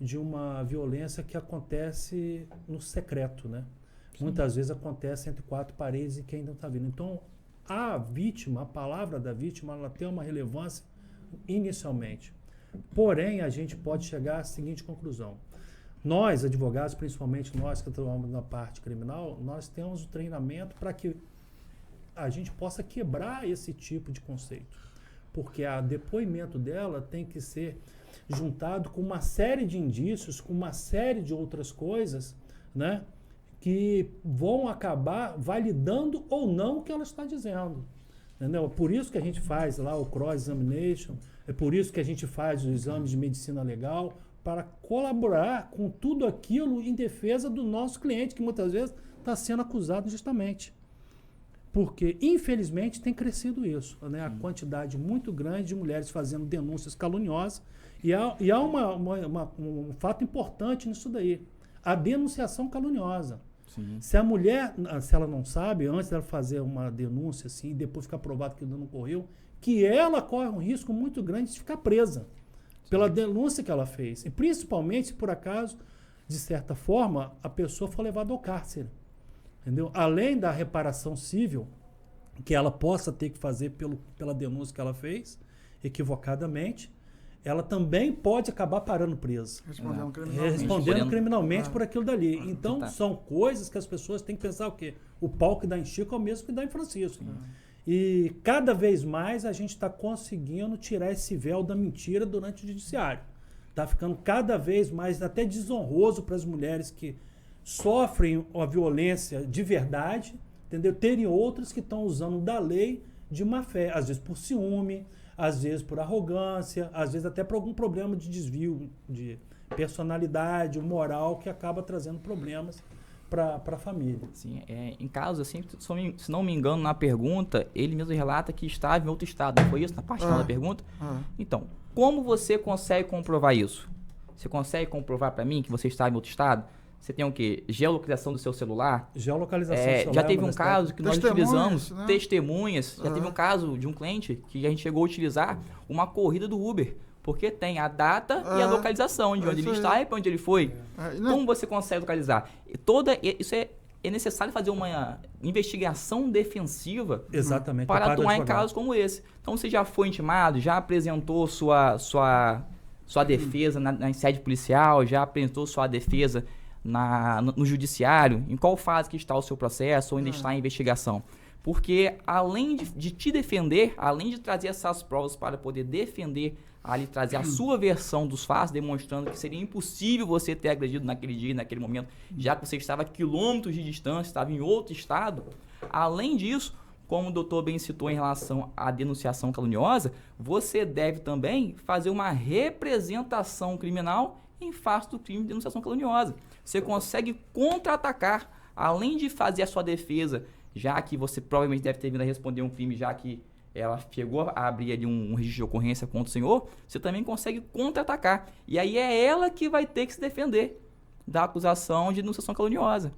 de uma violência que acontece no secreto, né? Sim. Muitas vezes acontece entre quatro paredes e quem não está vendo. Então, a vítima, a palavra da vítima, ela tem uma relevância inicialmente. Porém, a gente pode chegar à seguinte conclusão. Nós, advogados, principalmente nós que atuamos na parte criminal, nós temos o treinamento para que a gente possa quebrar esse tipo de conceito. Porque o depoimento dela tem que ser juntado com uma série de indícios, com uma série de outras coisas, né, que vão acabar validando ou não o que ela está dizendo. Entendeu? Por isso que a gente faz lá o cross-examination, é por isso que a gente faz os exames de medicina legal, para colaborar com tudo aquilo em defesa do nosso cliente, que muitas vezes está sendo acusado justamente. Porque, infelizmente, tem crescido isso, né? A quantidade muito grande de mulheres fazendo denúncias caluniosas. E há um fato importante nisso daí. A denunciação caluniosa. Sim. Se a mulher, se ela não sabe, antes dela fazer uma denúncia assim, e depois ficar provado que não ocorreu, que ela corre um risco muito grande de ficar presa. Sim. Pela denúncia que ela fez. E principalmente se, por acaso, de certa forma, a pessoa for levada ao cárcere. Entendeu? Além da reparação civil, que ela possa ter que fazer pela denúncia que ela fez, equivocadamente, ela também pode acabar parando presa. Respondendo criminalmente por aquilo dali. Então, são coisas que as pessoas têm que pensar o quê? O pau que dá em Chico é o mesmo que dá em Francisco. E cada vez mais a gente está conseguindo tirar esse véu da mentira durante o judiciário. Está ficando cada vez mais até desonroso para as mulheres que sofrem a violência de verdade, entendeu? Terem outras que estão usando da lei de má fé, às vezes por ciúme, às vezes por arrogância, às vezes até por algum problema de desvio de personalidade, moral, que acaba trazendo problemas para a família. Sim, em casos assim, se não me engano, na pergunta, ele mesmo relata que estava em outro estado, não foi isso? Na parte da pergunta? Então, como você consegue comprovar isso? Você consegue comprovar para mim que você está em outro estado? Você tem o quê? Geolocalização do seu celular? Geolocalização do celular. Já teve um caso que nós utilizamos, né? Testemunhas. Já teve um caso de um cliente que a gente chegou a utilizar uma corrida do Uber. Porque tem a data e a localização de onde ele está e para onde ele foi. Como você consegue localizar? Isso é necessário fazer uma investigação defensiva. Exatamente, para atuar em casos como esse. Então você já foi intimado, já apresentou sua defesa na sede policial, já apresentou sua defesa no judiciário, em qual fase que está o seu processo ou ainda está em investigação. Porque além de te defender, além de trazer essas provas para poder defender, ali trazer a sua versão dos fatos, demonstrando que seria impossível você ter agredido naquele dia, naquele momento, já que você estava a quilômetros de distância, estava em outro estado. Além disso, como o doutor bem citou em relação à denunciação caluniosa, você deve também fazer uma representação criminal em face do crime de denunciação caluniosa. Você consegue contra-atacar, além de fazer a sua defesa, já que você provavelmente deve ter vindo a responder um crime, já que ela chegou a abrir ali um registro de ocorrência contra o senhor, você também consegue contra-atacar. E aí é ela que vai ter que se defender da acusação de denunciação caluniosa.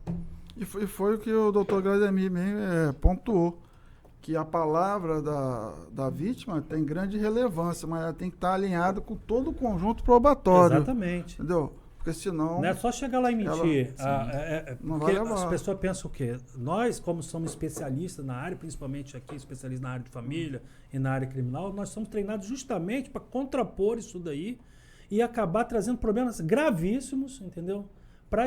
E foi o que o doutor Grademir pontuou, que a palavra da vítima tem grande relevância, mas ela tem que estar alinhada com todo o conjunto probatório. Exatamente. Entendeu? Porque senão... Não é só chegar lá e mentir. Não vai levar. As pessoas pensam o quê? Nós, como somos especialistas na área, principalmente aqui, especialistas na área de família e na área criminal, nós somos treinados justamente para contrapor isso daí e acabar trazendo problemas gravíssimos, entendeu? Para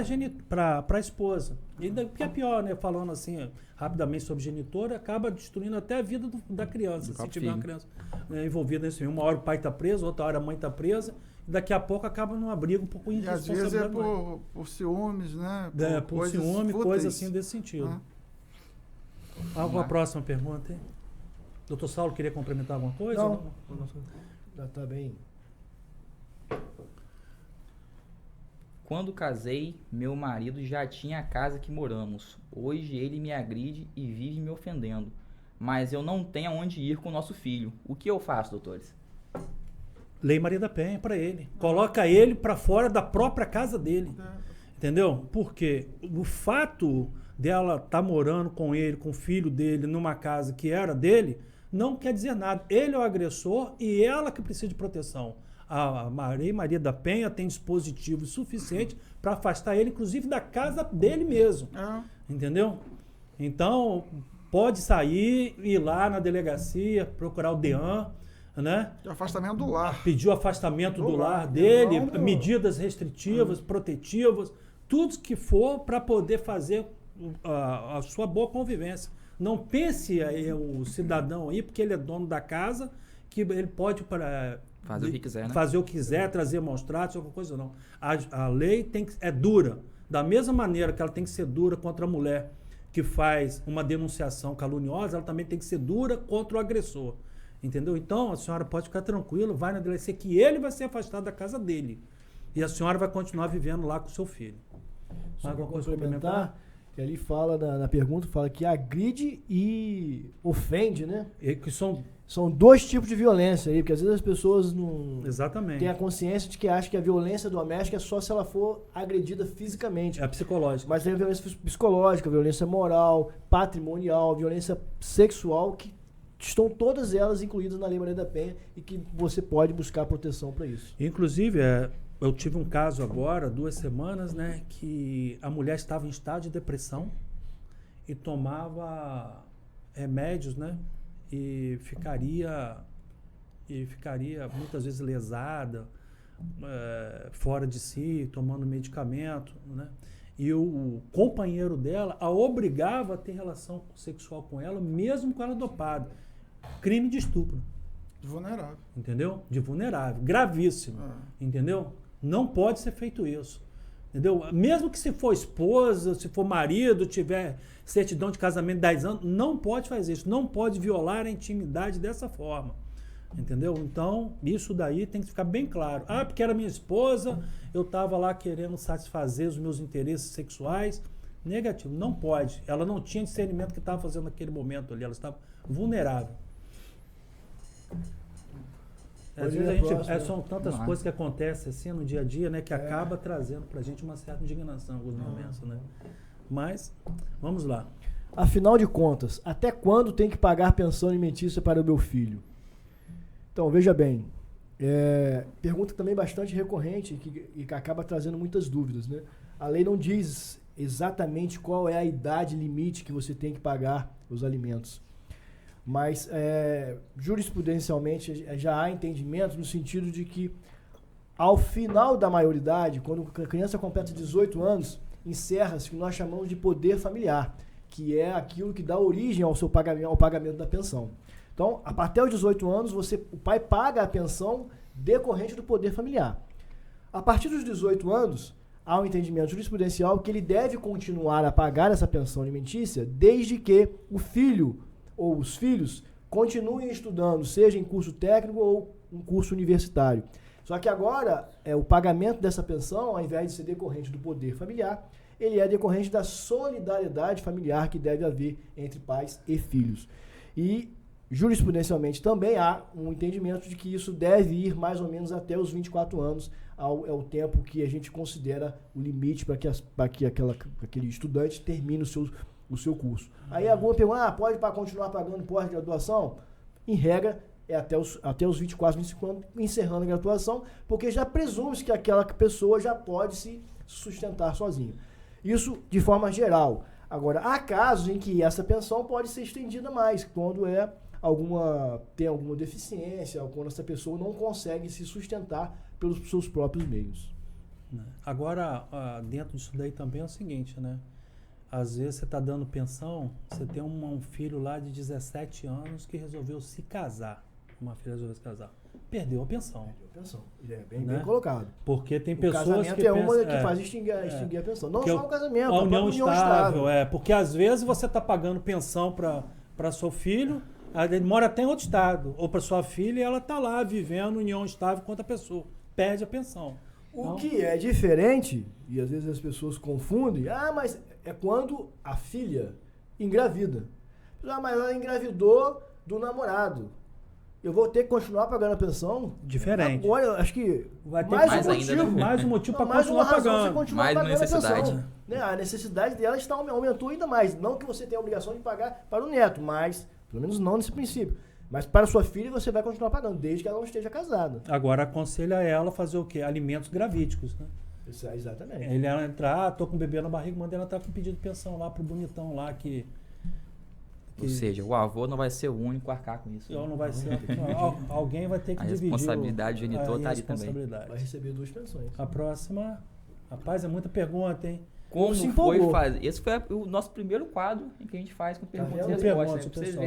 a esposa. E o que é pior, né? Falando assim, rapidamente sobre genitor, acaba destruindo até a vida da criança, se tiver uma criança envolvida nisso. Uma hora o pai está preso, outra hora a mãe está presa, e daqui a pouco acaba numa briga um pouco irresponsável. E às vezes por ciúmes, né? Por ciúme, coisa assim desse sentido. Alguma próxima pergunta aí? Doutor Saulo, queria complementar alguma coisa? Não. Já está bem. Quando casei, meu marido já tinha a casa que moramos. Hoje ele me agride e vive me ofendendo. Mas eu não tenho aonde ir com o nosso filho. O que eu faço, doutores? Lei Maria da Penha para ele. Coloca ele para fora da própria casa dele. Entendeu? Porque o fato dela tá morando com ele, com o filho dele, numa casa que era dele, não quer dizer nada. Ele é o agressor e ela que precisa de proteção. A Maria da Penha tem dispositivo suficiente para afastar ele, inclusive, da casa dele mesmo. Entendeu? Então, pode sair, ir lá na delegacia, procurar o DEAN, né? De afastamento do lar. Pedir o afastamento do lar dele, medidas restritivas, protetivas, tudo que for para poder fazer a sua boa convivência. Não pense o cidadão aí, porque ele é dono da casa, que ele pode fazer o que quiser, né? Fazer o que quiser, trazer maus tratos, alguma coisa não. A lei é dura. Da mesma maneira que ela tem que ser dura contra a mulher que faz uma denunciação caluniosa, ela também tem que ser dura contra o agressor. Entendeu? Então, a senhora pode ficar tranquila, vai na delegacia que ele vai ser afastado da casa dele. E a senhora vai continuar vivendo lá com o seu filho. Só alguma coisa complementar? Que ali fala, na pergunta, fala que agride e ofende, né? E que são dois tipos de violência aí, porque às vezes as pessoas não têm a consciência de que acham que a violência doméstica é só se ela for agredida fisicamente. É psicológica. Mas tem a violência psicológica, violência moral, patrimonial, violência sexual, que estão todas elas incluídas na Lei Maria da Penha e que você pode buscar proteção para isso. Inclusive, eu tive um caso agora, 2 semanas, né, que a mulher estava em estado de depressão e tomava remédios, né, e ficaria muitas vezes lesada, fora de si, tomando medicamento, né, e o companheiro dela a obrigava a ter relação sexual com ela, mesmo com ela dopada. Crime de estupro. De vulnerável. Entendeu? De vulnerável. Gravíssimo. Entendeu? Não pode ser feito isso. Entendeu? Mesmo que se for esposa, se for marido, tiver certidão de casamento de 10 anos, não pode fazer isso. Não pode violar a intimidade dessa forma. Entendeu? Então, isso daí tem que ficar bem claro. Ah, porque era minha esposa, eu estava lá querendo satisfazer os meus interesses sexuais. Negativo. Não pode. Ela não tinha discernimento que estava fazendo naquele momento ali. Ela estava vulnerável. Às vezes são tantas coisas que acontecem assim no dia a dia, né, que acaba trazendo pra gente uma certa indignação em alguns momentos, né? Mas, vamos lá. Afinal de contas, até quando tem que pagar pensão alimentícia para o meu filho? Então, veja bem, pergunta também bastante recorrente e que acaba trazendo muitas dúvidas, né? A lei não diz exatamente qual é a idade limite que você tem que pagar os alimentos. Mas, jurisprudencialmente, já há entendimento no sentido de que, ao final da maioridade, quando a criança completa 18 anos, encerra-se o que nós chamamos de poder familiar, que é aquilo que dá origem ao pagamento da pensão. Então, até os 18 anos, o pai paga a pensão decorrente do poder familiar. A partir dos 18 anos, há um entendimento jurisprudencial que ele deve continuar a pagar essa pensão alimentícia desde que o filho ou os filhos continuem estudando, seja em curso técnico ou um curso universitário. Só que agora, o pagamento dessa pensão, ao invés de ser decorrente do poder familiar, ele é decorrente da solidariedade familiar que deve haver entre pais e filhos. E, jurisprudencialmente, também há um entendimento de que isso deve ir mais ou menos até os 24 anos, é o tempo que a gente considera o limite para que aquele estudante termine o seu curso. Aí alguma pergunta, pode continuar pagando pós-graduação? Em regra, é até os 24, 25 anos, encerrando a graduação, porque já presume-se que aquela pessoa já pode se sustentar sozinha. Isso de forma geral. Agora, há casos em que essa pensão pode ser estendida mais, quando tem alguma deficiência, ou quando essa pessoa não consegue se sustentar pelos seus próprios meios. Agora, dentro disso daí também é o seguinte, né? Às vezes você está dando pensão, você tem um filho lá de 17 anos que resolveu se casar. Uma filha resolveu se casar. Perdeu a pensão. Perdeu a pensão. Bem colocado. Porque tem pessoas que... O casamento uma que faz extinguir a pensão. Não só o casamento, a união estável. Porque às vezes você está pagando pensão para seu filho, ele mora até em outro estado. Ou para sua filha e ela está lá vivendo união estável com outra pessoa. Perde a pensão. O que é diferente, e às vezes as pessoas confundem, mas é quando a filha engravida. Mas ela engravidou do namorado. eu vou ter que continuar pagando a pensão. Diferente. Agora, eu acho que vai ter mais um motivo para continuar pagando. Mais uma necessidade. Pensão, né? A necessidade dela aumentou ainda mais. Não que você tenha a obrigação de pagar para o neto, mas, pelo menos não nesse princípio. Mas para sua filha você vai continuar pagando, desde que ela não esteja casada. Agora aconselha ela a fazer o quê? Alimentos gravídicos, né? Exatamente. Ela entrar, tô com o bebê na barriga, manda ela estar com pedido de pensão lá pro bonitão lá que... Ou seja, o avô não vai ser o único a arcar com isso. Não vai ser. Alguém vai ter que dividir. A responsabilidade do genitor tá ali também. Vai receber 2 pensões. A próxima... Rapaz, é muita pergunta, hein? Como foi fazer? Esse foi o nosso primeiro quadro em que a gente faz com perguntas e respostas.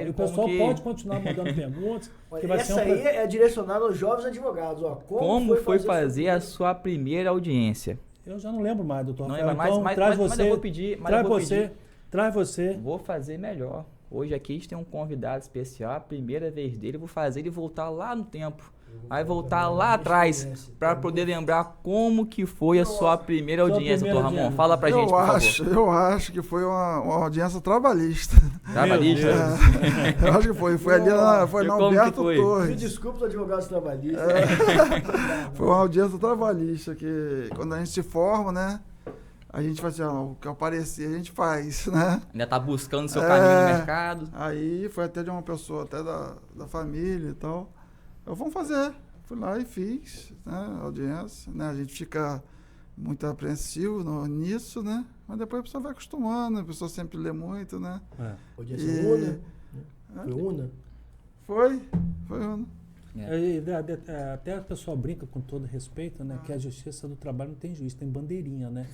O pessoal pode continuar mandando perguntas. Que vai essa aí é direcionada aos jovens advogados. Ó. Como foi fazer a sua primeira audiência? Eu já não lembro mais, doutor. Não Rafael. lembro mais, Traz mas você. eu vou pedir. Traz você. Vou fazer melhor. Hoje aqui a gente tem um convidado especial, a primeira vez dele, eu vou fazer ele voltar lá no tempo. Vai voltar lá atrás para poder lembrar como que foi a sua primeira audiência, doutor Ramon. Fala pra gente, por favor. Eu acho que foi uma audiência trabalhista. Trabalhista? Eu acho que foi. Foi ali na Alberto Torres. Me desculpa os advogados trabalhistas. Foi uma audiência trabalhista que quando a gente se forma, né? A gente faz assim, o que aparecer a gente faz, né? Ainda tá buscando seu caminho no mercado. Aí foi até de uma pessoa, até da família e tal. Vamos fazer. Fui lá e fiz, né? Audiência, né? A gente fica muito apreensivo nisso, né? Mas depois a pessoa vai acostumando, a pessoa sempre lê muito, né? Audiência UNA. Foi UNA? Foi UNA. Até a pessoa brinca com todo respeito, né? Que a justiça do trabalho não tem juiz, tem bandeirinha, né?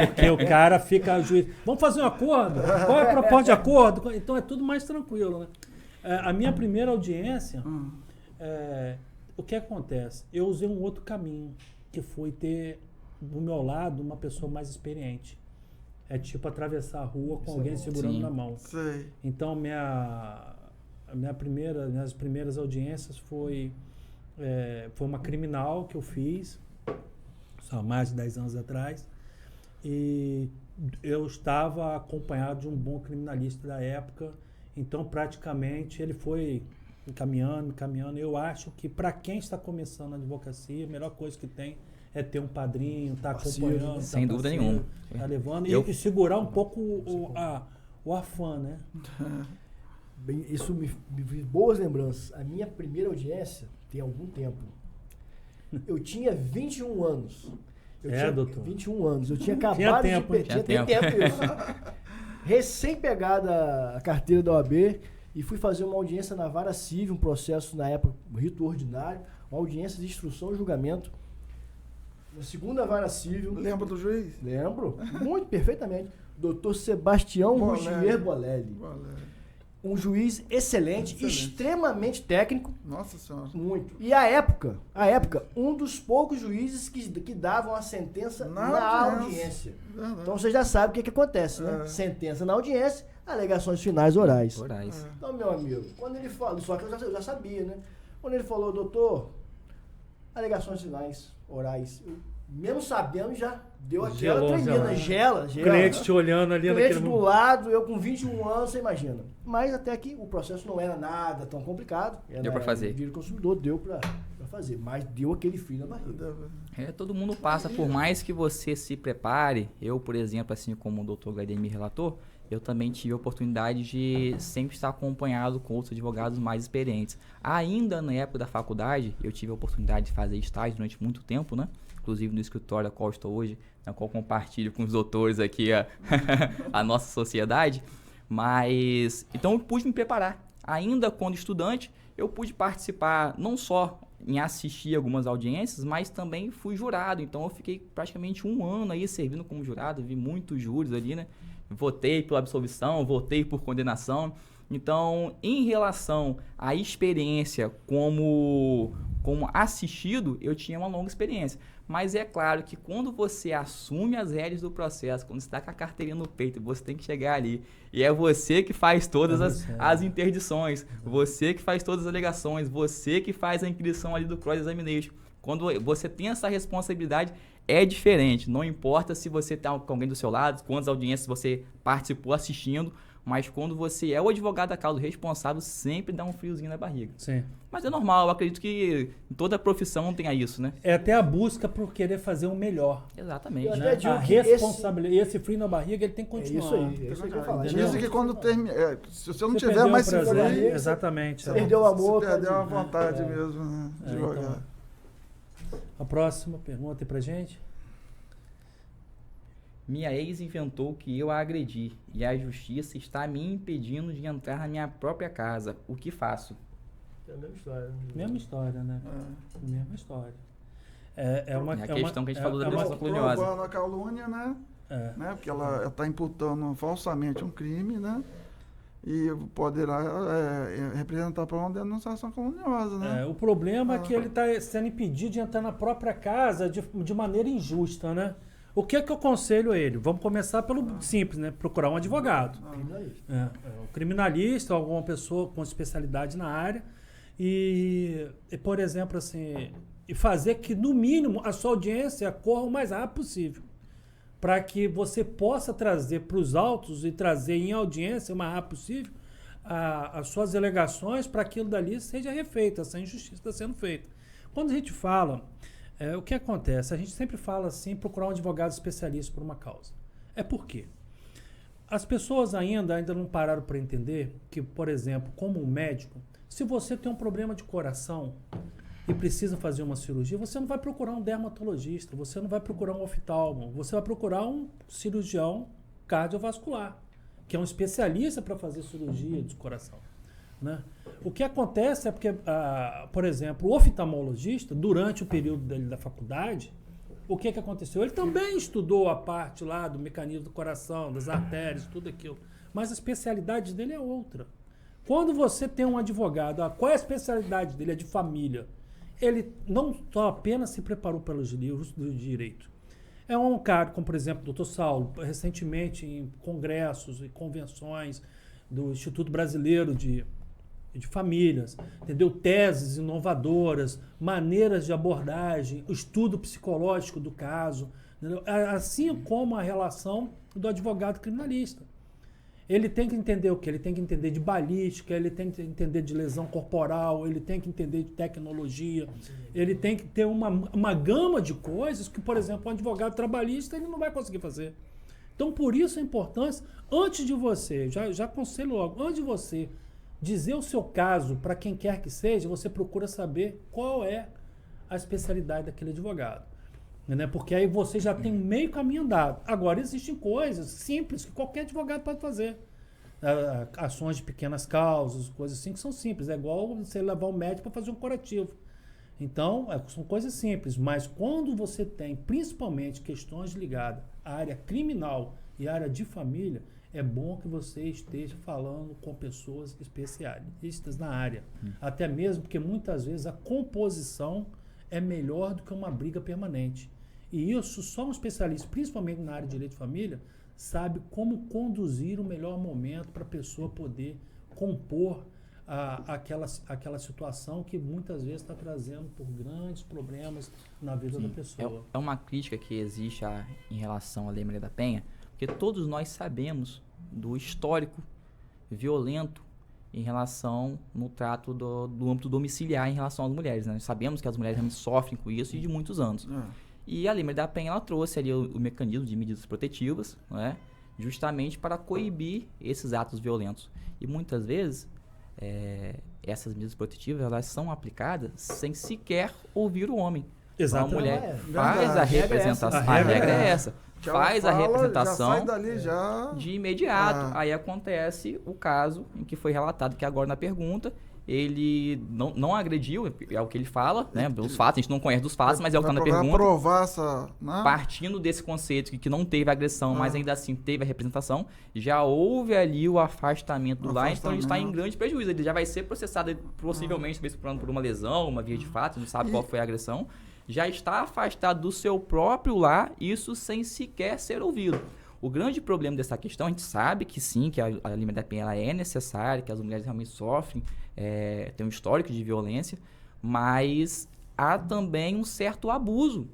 Porque o cara fica juiz. Vamos fazer um acordo? Qual é a proposta de acordo? Então é tudo mais tranquilo, né? A minha primeira audiência, o que acontece? Eu usei um outro caminho, que foi ter do meu lado uma pessoa mais experiente. É tipo atravessar a rua com alguém segurando na mão. Sei. Então minhas primeiras audiências foi uma criminal que eu fiz há mais de 10 anos atrás, e eu estava acompanhado de um bom criminalista da época, então praticamente ele foi caminhando. Eu acho que para quem está começando a advocacia, a melhor coisa que tem é ter um padrinho, estar acompanhando, sem dúvida nenhuma, tá levando e segurar um pouco o afã, né? Bem, isso me boas lembranças. A minha primeira audiência tem algum tempo. Eu tinha 21 anos. Doutor. 21 anos. Eu tinha acabado Tinha tempo isso. Recém-pegada a carteira da OAB e fui fazer uma audiência na vara civil, um processo na época, rito ordinário, uma audiência de instrução e julgamento. Na segunda vara civil. Lembra do juiz? Lembro, muito perfeitamente. Dr. Sebastião Rugier Bolelli. Um juiz excelente, extremamente técnico. Nossa Senhora. Muito. E à época, um dos poucos juízes que davam a sentença na audiência. Então você já sabe o que acontece, né? Sentença na audiência, alegações finais orais. Então, meu amigo, quando ele falou, só que eu já sabia, né? Quando ele falou, doutor, alegações finais orais, mesmo sabendo, já deu aquela tremenda, gela. Cliente te olhando ali naquele momento. Do lado, eu com 21 anos, você imagina. Mas até que o processo não era nada tão complicado. Deu pra fazer. Vírus consumidor, deu pra fazer. Mas deu aquele frio na barriga. Todo mundo passa, por mais que você se prepare. Eu, por exemplo, assim como o doutor Glademir relatou, eu também tive a oportunidade de sempre estar acompanhado com outros advogados mais experientes. Ainda na época da faculdade, eu tive a oportunidade de fazer estágio durante muito tempo, né? Inclusive no escritório da qual estou hoje, na qual compartilho com os doutores aqui a nossa sociedade. Mas, então eu pude me preparar. Ainda quando estudante, eu pude participar não só em assistir algumas audiências, mas também fui jurado. Então eu fiquei praticamente 1 ano aí servindo como jurado, vi muitos júris ali, né? Votei pela absolvição, votei por condenação. Então, em relação à experiência como assistido, eu tinha uma longa experiência. Mas é claro que quando você assume as rédeas do processo, quando você está com a carteirinha no peito, você tem que chegar ali. E é você que faz todas as interdições, você que faz todas as alegações, você que faz a inscrição ali do cross-examination. Quando você tem essa responsabilidade, é diferente. Não importa se você está com alguém do seu lado, quantas audiências você participou assistindo, Mas quando você é o advogado da causa responsável, sempre dá um friozinho na barriga. Sim. Mas é normal, eu acredito que em toda profissão tenha isso, né? É até a busca por querer fazer o melhor. Exatamente. Né? A responsabilidade, esse frio na barriga, ele tem que continuar. Isso aí, é isso que eu falo. Dizem que quando termina, se você não tiver mais esse frio, exatamente. Você perdeu o amor. Você perdeu a vontade mesmo, né? Então, a próxima pergunta aí pra gente. Minha ex inventou que eu a agredi e a justiça está me impedindo de entrar na minha própria casa. O que faço? É a mesma história. Mesma história, né? Mesma história. É uma questão que a gente falou da agressão caluniosa. Provando a calúnia, né? Né? Porque ela está imputando falsamente um crime, né? E poderá representar para uma denunciação caluniosa, né? O problema é que ele está sendo impedido de entrar na própria casa de maneira injusta, né? O que é que eu aconselho a ele? Vamos começar pelo simples, né? Procurar um advogado. Um criminalista, alguma pessoa com especialidade na área. E, por exemplo, assim, e fazer que, no mínimo, a sua audiência corra o mais rápido possível. Para que você possa trazer para os autos e trazer em audiência o mais rápido possível as suas alegações para aquilo dali seja refeito, essa injustiça está sendo feita. Quando a gente fala... o que acontece? A gente sempre fala assim, procurar um advogado especialista por uma causa. É por quê? As pessoas ainda não pararam para entender que, por exemplo, como um médico, se você tem um problema de coração e precisa fazer uma cirurgia, você não vai procurar um dermatologista, você não vai procurar um oftalmo, você vai procurar um cirurgião cardiovascular, que é um especialista para fazer cirurgia de coração. Né? O que acontece é porque, por exemplo, o oftalmologista, durante o período dele da faculdade, o que aconteceu? Ele também estudou a parte lá do mecanismo do coração, das artérias, tudo aquilo. Mas a especialidade dele é outra. Quando você tem um advogado, qual é a especialidade dele? É de família. Ele não só apenas se preparou pelos livros do direito. É um cara, como por exemplo o Dr. Saulo, recentemente em congressos e convenções do Instituto Brasileiro de famílias, entendeu? Teses inovadoras, maneiras de abordagem, o estudo psicológico do caso, entendeu? Assim como a relação do advogado criminalista. Ele tem que entender o quê? Ele tem que entender de balística, ele tem que entender de lesão corporal, ele tem que entender de tecnologia, ele tem que ter uma gama de coisas que, por exemplo, um advogado trabalhista ele não vai conseguir fazer. Então, por isso a importância, antes de você, já aconselho logo, antes de você dizer o seu caso para quem quer que seja, você procura saber qual é a especialidade daquele advogado. Né? Porque aí você já tem meio caminho andado. Agora, existem coisas simples que qualquer advogado pode fazer. Ações de pequenas causas, coisas assim que são simples. É igual você levar um médico para fazer um curativo. Então, são coisas simples. Mas quando você tem, principalmente, questões ligadas à área criminal e à área de família, é bom que você esteja falando com pessoas especialistas na área. Até mesmo porque muitas vezes a composição é melhor do que uma briga permanente. E isso só um especialista, principalmente na área de direito de família, sabe como conduzir o melhor momento para a pessoa poder compor aquela situação que muitas vezes está trazendo por grandes problemas na vida da pessoa. É uma crítica que existe em relação à Lei Maria da Penha, porque todos nós sabemos do histórico violento em relação no trato do âmbito domiciliar em relação às mulheres. Né? Nós sabemos que as mulheres realmente sofrem com isso e de muitos anos. E a Lei Maria da Penha ela trouxe ali o mecanismo de medidas protetivas, né? Justamente para coibir esses atos violentos. E muitas vezes essas medidas protetivas elas são aplicadas sem sequer ouvir o homem. Exatamente. Então, a mulher faz a representação. A regra é essa. Faz a representação já sai dali, de imediato. Aí acontece o caso em que foi relatado que agora na pergunta ele não agrediu, é o que ele fala, né? Dos fatos, a gente não conhece dos fatos, mas é o que está na pergunta. Provar essa, né? Partindo desse conceito que não teve agressão, mas ainda assim teve a representação, já houve ali o afastamento do lar, então ele está em grande prejuízo. Ele já vai ser processado possivelmente por uma lesão, uma via de fato, não sabe qual foi a agressão. Já está afastado do seu próprio lar, isso sem sequer ser ouvido. O grande problema dessa questão, a gente sabe que sim, que a Lei Maria da Penha ela é necessária, que as mulheres realmente sofrem, tem um histórico de violência, mas há também um certo abuso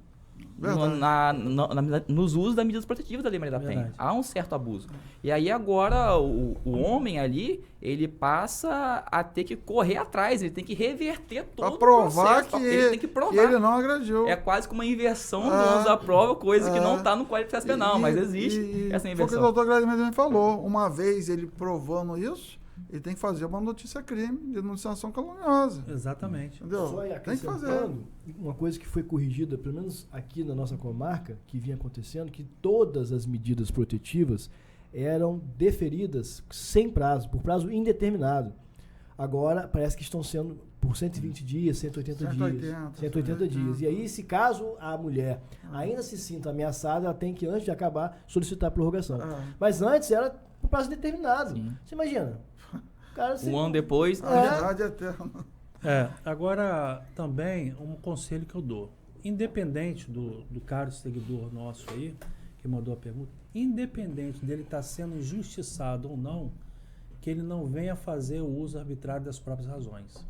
nos usos das medidas protetivas da Lei Maria da Penha. Há um certo abuso. E aí agora o homem ali, ele passa a ter que correr atrás, ele tem que reverter todo o processo. Ele tem que provar que ele não agrediu. É quase como uma inversão do uso da prova, coisa que não está no Código de Processo Penal, mas existe essa inversão. Foi o que o doutor Gladimir falou. Uma vez ele provando isso, ele tem que fazer uma notícia-crime de denunciação caluniosa. Exatamente. Entendeu? Só tem que fazer. Uma coisa que foi corrigida, pelo menos aqui na nossa comarca, que vinha acontecendo, que todas as medidas protetivas eram deferidas sem prazo, por prazo indeterminado. Agora, parece que estão sendo por 120 dias, 180 dias. E aí, se caso a mulher ainda se sinta ameaçada, ela tem que, antes de acabar, solicitar a prorrogação. Mas antes era por prazo determinado. Sim. Você imagina? Cara, um ano depois... A verdade é eterna. Agora, também, um conselho que eu dou. Independente do caro seguidor nosso aí, que mandou a pergunta, independente dele estar sendo injustiçado ou não, que ele não venha fazer o uso arbitrário das próprias razões.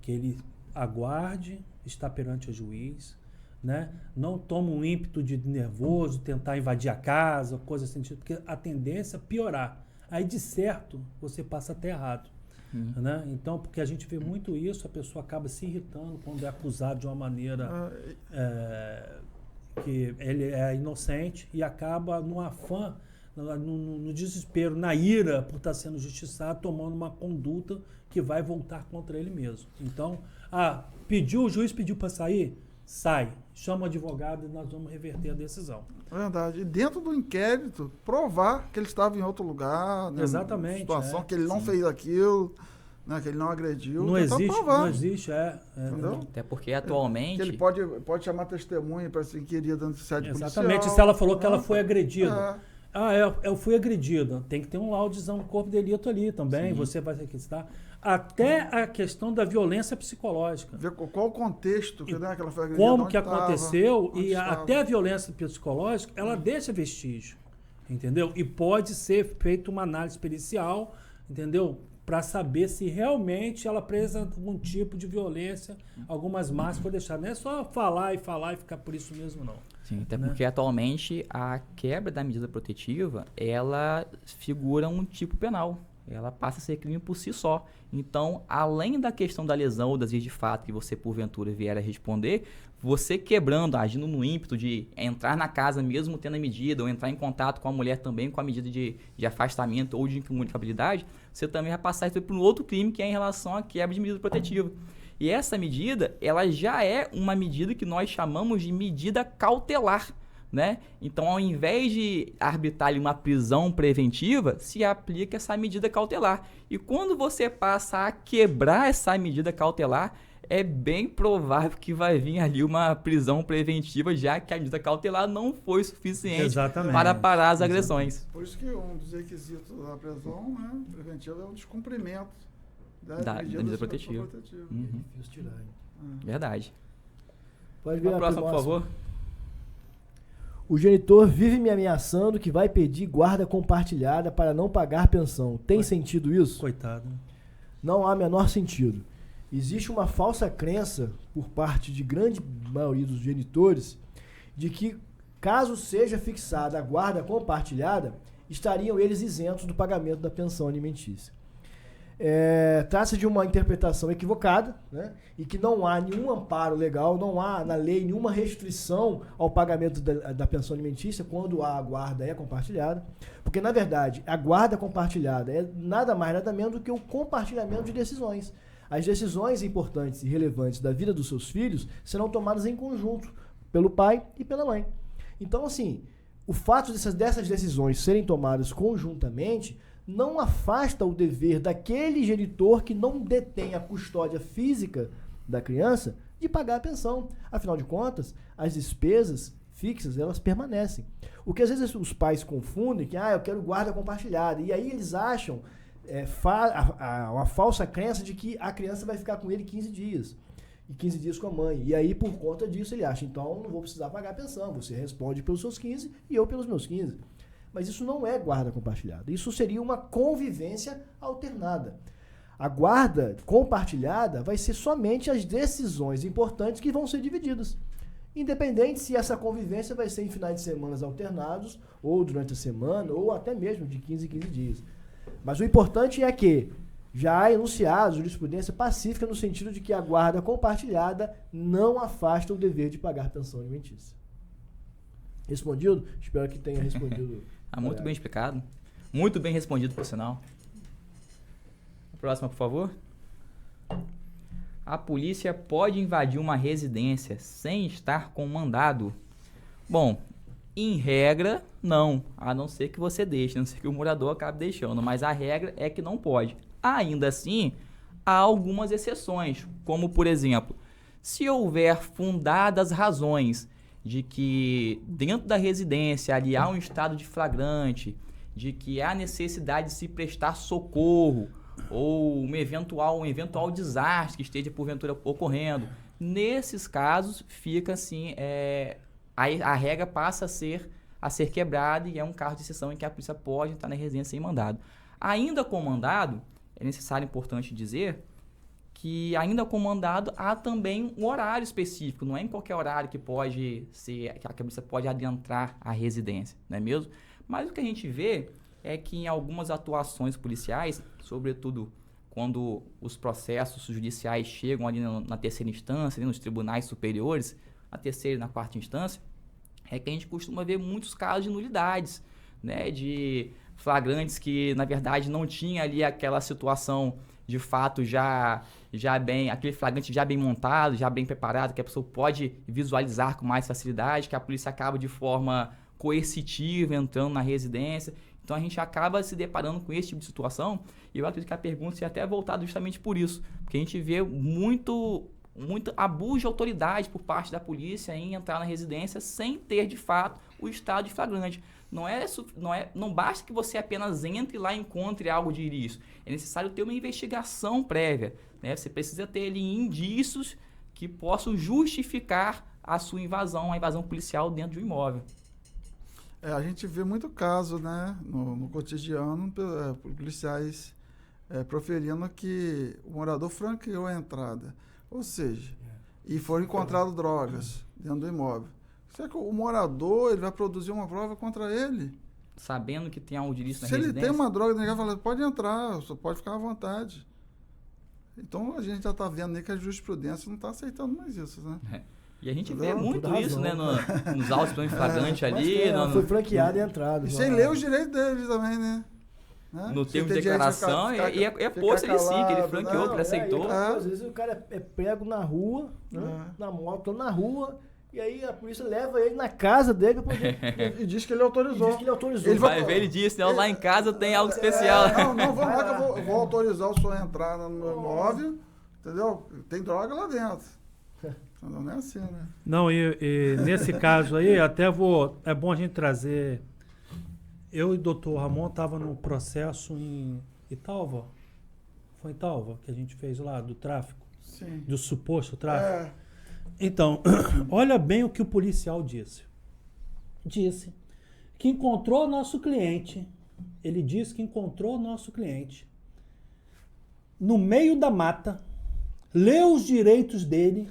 Que ele aguarde, está perante o juiz, né? Não toma um ímpeto de nervoso, tentar invadir a casa, coisa assim, porque a tendência é piorar. Aí, de certo, você passa até errado. Né? Então, porque a gente vê muito isso, a pessoa acaba se irritando quando é acusado de uma maneira que ele é inocente e acaba no afã, no desespero, na ira por estar sendo justiçado, tomando uma conduta que vai voltar contra ele mesmo. Então, o juiz pediu para sair? Sai. Chama o advogado e nós vamos reverter a decisão. Verdade. E dentro do inquérito, provar que ele estava em outro lugar, né? Exatamente. Situação que ele não fez aquilo, né? Que ele não agrediu. Não existe, Entendeu? Até porque atualmente... Que ele pode chamar testemunha para ser inquirida no sede policial. Exatamente. Se ela falou que ela foi agredida. Eu fui agredida. Tem que ter um laudo de corpo de delito ali também. Sim. Você vai requisitar. Até a questão da violência psicológica. Ver qual o contexto que ela foi agredida. Como que aconteceu até a violência psicológica, ela deixa vestígio, entendeu? E pode ser feita uma análise pericial, entendeu? Para saber se realmente ela apresenta algum tipo de violência, algumas marcas por deixar. Não é só falar e ficar por isso mesmo, não. Sim, até porque atualmente a quebra da medida protetiva, ela figura um tipo penal. Ela passa a ser crime por si só. Então, além da questão da lesão ou das vias de fato que você, porventura, vier a responder, você quebrando, agindo no ímpeto de entrar na casa mesmo tendo a medida, ou entrar em contato com a mulher também com a medida de afastamento ou de incomunicabilidade, você também vai passar isso para um outro crime que é em relação à quebra de medida protetiva. E essa medida, ela já é uma medida que nós chamamos de medida cautelar. Né? Então, ao invés de arbitrar uma prisão preventiva, se aplica essa medida cautelar. E quando você passa a quebrar essa medida cautelar, é bem provável que vai vir ali uma prisão preventiva, já que a medida cautelar não foi suficiente para parar as agressões. Por isso que um dos requisitos da prisão, né, preventiva é o descumprimento da medida protetiva. Verdade. Pode vir a próxima, por favor. O genitor vive me ameaçando que vai pedir guarda compartilhada para não pagar pensão. Tem sentido isso? Coitado. Não há menor sentido. Existe uma falsa crença por parte de grande maioria dos genitores de que, caso seja fixada a guarda compartilhada, estariam eles isentos do pagamento da pensão alimentícia. Trata-se de uma interpretação equivocada, né? E que não há nenhum amparo legal, não há na lei nenhuma restrição ao pagamento da pensão alimentícia quando a guarda é compartilhada, porque na verdade a guarda compartilhada é nada mais nada menos do que o compartilhamento de decisões. As decisões importantes e relevantes da vida dos seus filhos serão tomadas em conjunto pelo pai e pela mãe. Então, assim, o fato dessas decisões serem tomadas conjuntamente não afasta o dever daquele genitor que não detém a custódia física da criança de pagar a pensão. Afinal de contas, as despesas fixas, elas permanecem. O que às vezes os pais confundem, que eu quero guarda compartilhada, e aí eles acham uma falsa crença de que a criança vai ficar com ele 15 dias. E 15 dias com a mãe. E aí, por conta disso, ele acha, então não vou precisar pagar a pensão, você responde pelos seus 15 e eu pelos meus 15. Mas isso não é guarda compartilhada. Isso seria uma convivência alternada. A guarda compartilhada vai ser somente as decisões importantes que vão ser divididas. independente se essa convivência vai ser em finais de semana alternados, ou durante a semana, ou até mesmo de 15 em 15 dias. Mas o importante é que já há enunciado jurisprudência pacífica no sentido de que a guarda compartilhada não afasta o dever de pagar pensão alimentícia. Respondido? Espero que tenha respondido. Muito bem explicado. Muito bem respondido, por sinal. Próxima, por favor. A polícia pode invadir uma residência sem estar com mandado? Bom, em regra, não. A não ser que você deixe, a não ser que o morador acabe deixando. Mas a regra é que não pode. Ainda assim, há algumas exceções, como, por exemplo, se houver fundadas razões de que dentro da residência ali há um estado de flagrante, de que há necessidade de se prestar socorro, ou um eventual desastre que esteja porventura ocorrendo. Nesses casos, fica assim, a regra passa a ser quebrada e é um caso de exceção em que a polícia pode entrar na residência sem mandado. Ainda com mandado, é necessário, importante dizer, que ainda com mandado há também um horário específico, não é em qualquer horário que pode ser, que a polícia pode adentrar a residência, não é mesmo? Mas o que a gente vê é que em algumas atuações policiais, sobretudo quando os processos judiciais chegam ali na terceira instância, ali nos tribunais superiores, na terceira e na quarta instância, é que a gente costuma ver muitos casos de nulidades, né, de flagrantes que, na verdade, não tinha ali aquela situação de fato já bem, aquele flagrante já bem montado, já bem preparado, que a pessoa pode visualizar com mais facilidade, que a polícia acaba de forma coercitiva entrando na residência. Então a gente acaba se deparando com esse tipo de situação e eu acredito que a pergunta seja até voltada justamente por isso, porque a gente vê muito abuso de autoridade por parte da polícia em entrar na residência sem ter de fato o estado de flagrante. Não basta que você apenas entre lá e encontre algo de ilícito. É necessário ter uma investigação prévia, né? Você precisa ter ali indícios que possam justificar a sua invasão, a invasão policial dentro de um imóvel. A gente vê muito caso, né, no cotidiano, policiais proferindo que o morador franqueou a entrada. Ou seja, e foram encontradas drogas dentro do imóvel. Será que o morador ele vai produzir uma prova contra ele? Sabendo que tem algo de ilícito na residência? Se ele tem uma droga, ninguém fala, pode entrar, só pode ficar à vontade. Então a gente já está vendo aí que a jurisprudência não está aceitando mais isso, né? E a gente vê muito isso, né, nos autos do flagrante ali. Foi franqueada a entrada. E sem ler os direitos deles também, né? No termo de declaração, é posto ele sim, que ele franqueou, que ele aceitou. Às vezes o cara é prego na rua, né, na moto, na rua, e aí a polícia leva ele na casa dele pra poder... E diz que ele autorizou. Ele vai ver, ele disse, não, lá em casa tem algo especial. Não, vamos lá que eu vou autorizar o senhor a entrar no meu imóvel, entendeu? Tem droga lá dentro. Não é assim, né? Não, e nesse caso aí, é bom a gente trazer... Eu e o doutor Ramon estava no processo em Italva. Foi em Italva que a gente fez lá, do tráfico? Sim. Do suposto tráfico? Então, olha bem o que o policial disse. Disse que encontrou o nosso cliente. Ele disse que encontrou o nosso cliente no meio da mata, leu os direitos dele,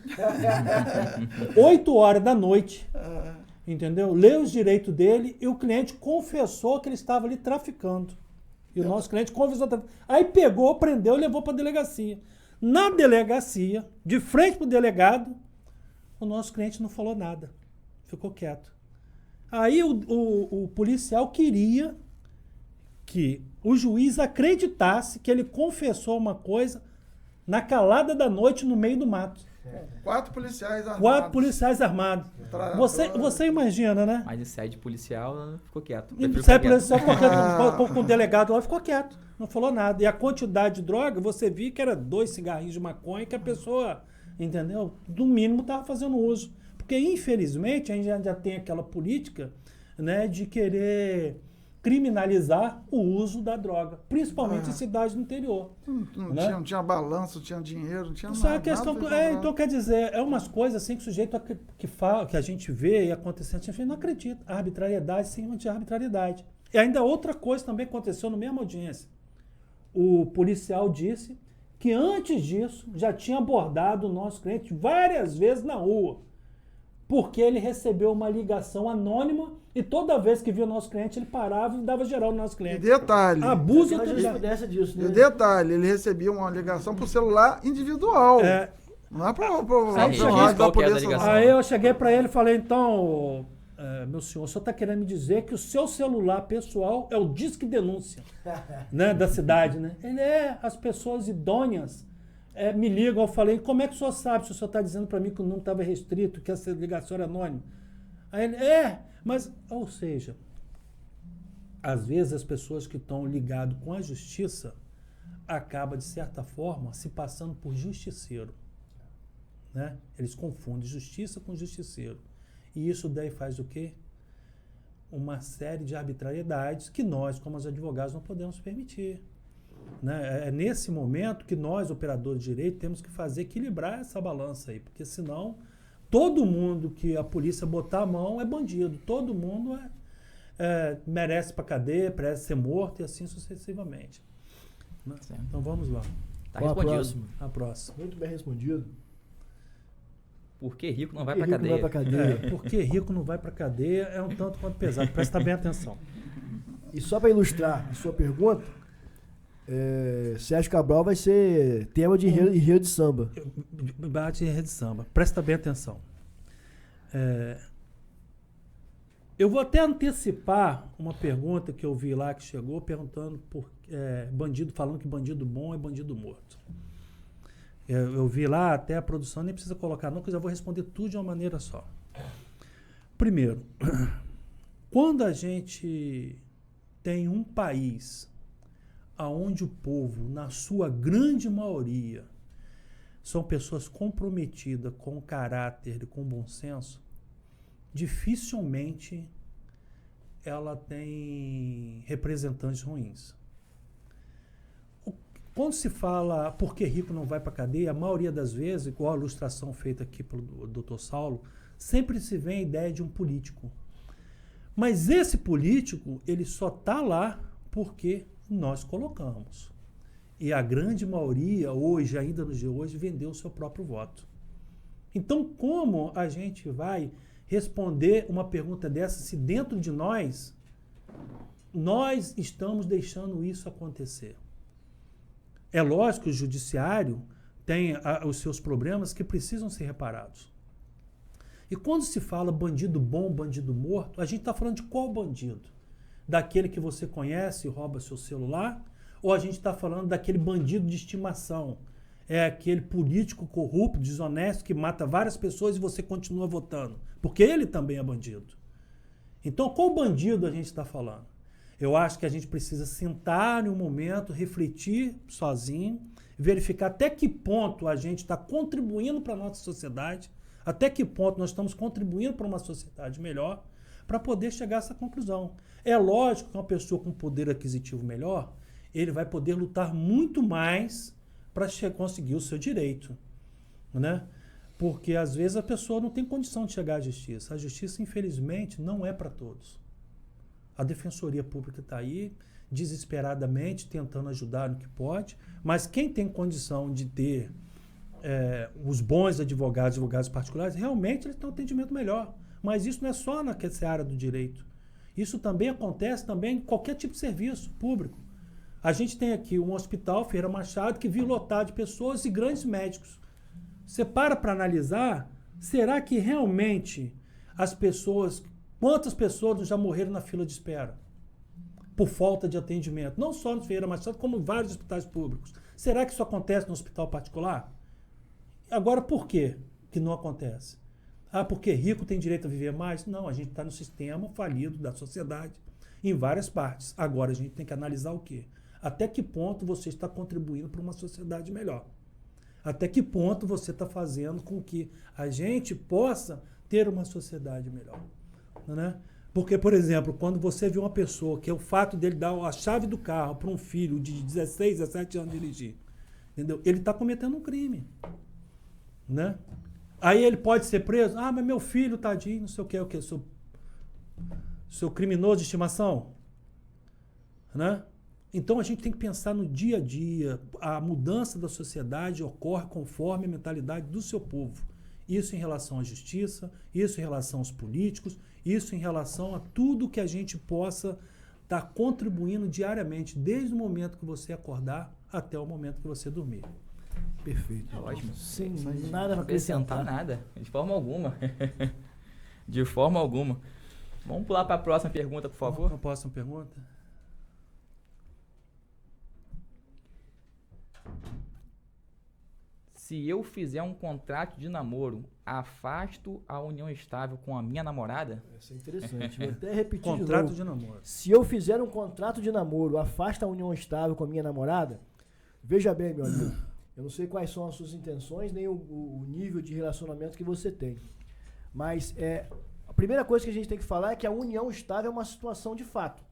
8 horas da noite, entendeu? Leu os direitos dele e o cliente confessou que ele estava ali traficando. E o nosso cliente confessou. Aí pegou, prendeu e levou para a delegacia. Na delegacia, de frente para o delegado, o nosso cliente não falou nada. Ficou quieto. Aí o policial queria que o juiz acreditasse que ele confessou uma coisa na calada da noite no meio do mato. 4 policiais armados. 4 policiais armados. Você imagina, né? Mas em sede policial ficou quieto. Sede policial ficou quieto. Com o delegado lá ficou quieto. Não falou nada. E a quantidade de droga, você viu que era 2 cigarrinhos de maconha que a pessoa, entendeu? No mínimo estava fazendo uso. Porque, infelizmente, a gente já tem aquela política, né, de querer criminalizar o uso da droga, principalmente em cidades do interior. Não tinha balanço, não tinha dinheiro, não tinha nada. Isso é a questão. Então, quer dizer, é umas coisas assim que o sujeito que a gente vê e acontecendo, a gente não acredita. A arbitrariedade sim, de arbitrariedade. E ainda outra coisa também aconteceu na mesma audiência. O policial disse que antes disso já tinha abordado o nosso cliente várias vezes na rua. porque ele recebeu uma ligação anônima e toda vez que via o nosso cliente, ele parava e dava geral no nosso cliente. E detalhe... Abuso de autoridade disso, né? E detalhe, ele recebia uma ligação pro celular individual. Não é Aí eu cheguei para ele e falei, então, meu senhor, o senhor está querendo me dizer que o seu celular pessoal é o disque denúncia, né, da cidade, né? Ele as pessoas idôneas me ligam. Eu falei, como é que o senhor sabe se o senhor está dizendo para mim que o número estava restrito, que essa ligação era anônima? Aí ele, mas, ou seja, às vezes as pessoas que estão ligadas com a justiça acabam, de certa forma, se passando por justiceiro. Né? Eles confundem justiça com justiceiro. E isso daí faz o quê? Uma série de arbitrariedades que nós, como os advogados, não podemos permitir. Né? É nesse momento que nós, operadores de direito, temos que equilibrar essa balança aí, porque senão todo mundo que a polícia botar a mão é bandido, todo mundo merece para cadeia, merece ser morto e assim sucessivamente. Né? Então vamos lá. Tá respondido. A próxima. Muito bem respondido. Por que rico não vai para cadeia? Por que rico não vai para cadeia é um tanto quanto pesado. Presta bem atenção. E só para ilustrar a sua pergunta, Sérgio Cabral vai ser tema de enredo de samba. Bate em enredo de samba. Presta bem atenção. Eu vou até antecipar uma pergunta que eu vi lá que chegou perguntando falando que bandido bom é bandido morto. Eu vi lá, até a produção nem precisa colocar não, porque eu já vou responder tudo de uma maneira só. Primeiro, quando a gente tem um país onde o povo, na sua grande maioria, são pessoas comprometidas com caráter e com bom senso, dificilmente ela tem representantes ruins. Quando se fala por que rico não vai para a cadeia, a maioria das vezes, igual a ilustração feita aqui pelo Dr. Saulo, sempre se vê a ideia de um político. Mas esse político, ele só está lá porque nós colocamos. E a grande maioria, hoje, ainda nos dias de hoje, vendeu o seu próprio voto. Então, como a gente vai responder uma pergunta dessa se dentro de nós estamos deixando isso acontecer? É lógico que o judiciário tem os seus problemas que precisam ser reparados. E quando se fala bandido bom, bandido morto, a gente está falando de qual bandido? Daquele que você conhece e rouba seu celular? Ou a gente está falando daquele bandido de estimação? É aquele político corrupto, desonesto, que mata várias pessoas e você continua votando? Porque ele também é bandido. Então, qual bandido a gente está falando? Eu acho que a gente precisa sentar em um momento, refletir sozinho, verificar até que ponto a gente está contribuindo para a nossa sociedade, até que ponto nós estamos contribuindo para uma sociedade melhor, para poder chegar a essa conclusão. É lógico que uma pessoa com poder aquisitivo melhor, ele vai poder lutar muito mais para conseguir o seu direito, né? Porque às vezes a pessoa não tem condição de chegar à justiça. A justiça, infelizmente, não é para todos. A Defensoria Pública está aí, desesperadamente, tentando ajudar no que pode, mas quem tem condição de ter os bons advogados particulares, realmente eles têm um atendimento melhor. Mas isso não é só nessa área do direito. Isso também acontece também em qualquer tipo de serviço público. A gente tem aqui um hospital, Ferreira Machado, que viu lotado de pessoas e grandes médicos. Você para analisar, será que realmente quantas pessoas já morreram na fila de espera por falta de atendimento? Não só no Ferreira Machado, como em vários hospitais públicos. Será que isso acontece no hospital particular? Agora, por quê que não acontece? Porque rico tem direito a viver mais? Não, a gente está no sistema falido da sociedade em várias partes. Agora a gente tem que analisar o quê? Até que ponto você está contribuindo para uma sociedade melhor? Até que ponto você está fazendo com que a gente possa ter uma sociedade melhor? Né? Porque, por exemplo, quando você vê uma pessoa que é o fato dele dar a chave do carro para um filho de 16, 17 anos dirigir, entendeu? Ele está cometendo um crime. Né? Aí ele pode ser preso. Mas meu filho, tadinho, não sei o que, seu criminoso de estimação. Né? Então a gente tem que pensar no dia a dia. A mudança da sociedade ocorre conforme a mentalidade do seu povo. Isso em relação à justiça, isso em relação aos políticos, isso em relação a tudo que a gente possa estar contribuindo diariamente, desde o momento que você acordar até o momento que você dormir. Perfeito. Ótimo. Sem nada para acrescentar. Nada, de forma alguma. De forma alguma. Vamos pular para a próxima pergunta, por favor. A próxima pergunta. Se eu fizer um contrato de namoro, afasto a união estável com a minha namorada? Isso é interessante. Vou até repetir contrato de namoro. Se eu fizer um contrato de namoro, afasta a união estável com a minha namorada? Veja bem, meu amigo. Eu não sei quais são as suas intenções, nem o nível de relacionamento que você tem. Mas a primeira coisa que a gente tem que falar é que a união estável é uma situação de fato.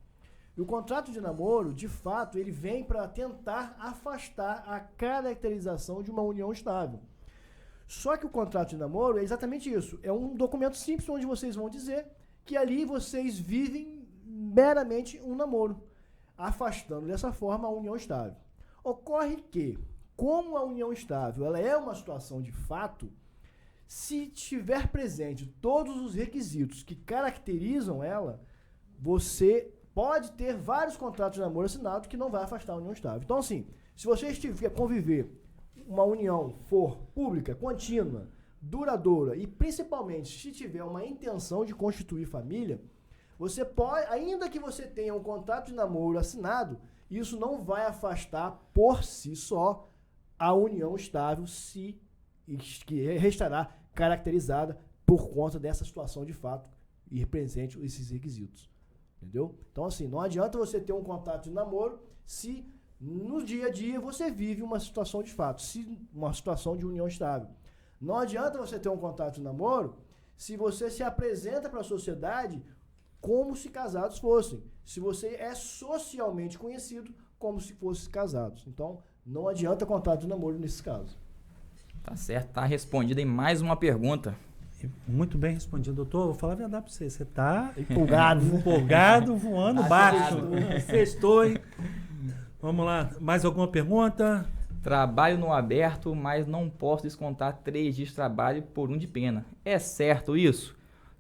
E o contrato de namoro, de fato, ele vem para tentar afastar a caracterização de uma união estável. Só que o contrato de namoro é exatamente isso. É um documento simples onde vocês vão dizer que ali vocês vivem meramente um namoro, afastando dessa forma a união estável. Ocorre que, como a união estável ela é uma situação de fato, se tiver presente todos os requisitos que caracterizam ela, você pode ter vários contratos de namoro assinados que não vai afastar a união estável. Então, assim, se você estiver conviver, uma união for pública, contínua, duradoura e principalmente se tiver uma intenção de constituir família, você pode, ainda que você tenha um contrato de namoro assinado, isso não vai afastar por si só a união estável que restará caracterizada por conta dessa situação de fato e represente esses requisitos. Entendeu? Então, assim, não adianta você ter um contrato de namoro se no dia a dia você vive uma situação de fato, uma situação de união estável. Não adianta você ter um contrato de namoro se você se apresenta para a sociedade como se casados fossem. Se você é socialmente conhecido como se fossem casados. Então, não adianta contrato de namoro nesses casos. Tá certo, tá respondida em mais uma pergunta. Muito bem respondido, doutor. Vou falar a verdade para você. Você tá empolgado, voando baixo. Sextou, hein? Vamos lá. Mais alguma pergunta? Trabalho no aberto, mas não posso descontar 3 dias de trabalho por 1 de pena. É certo isso?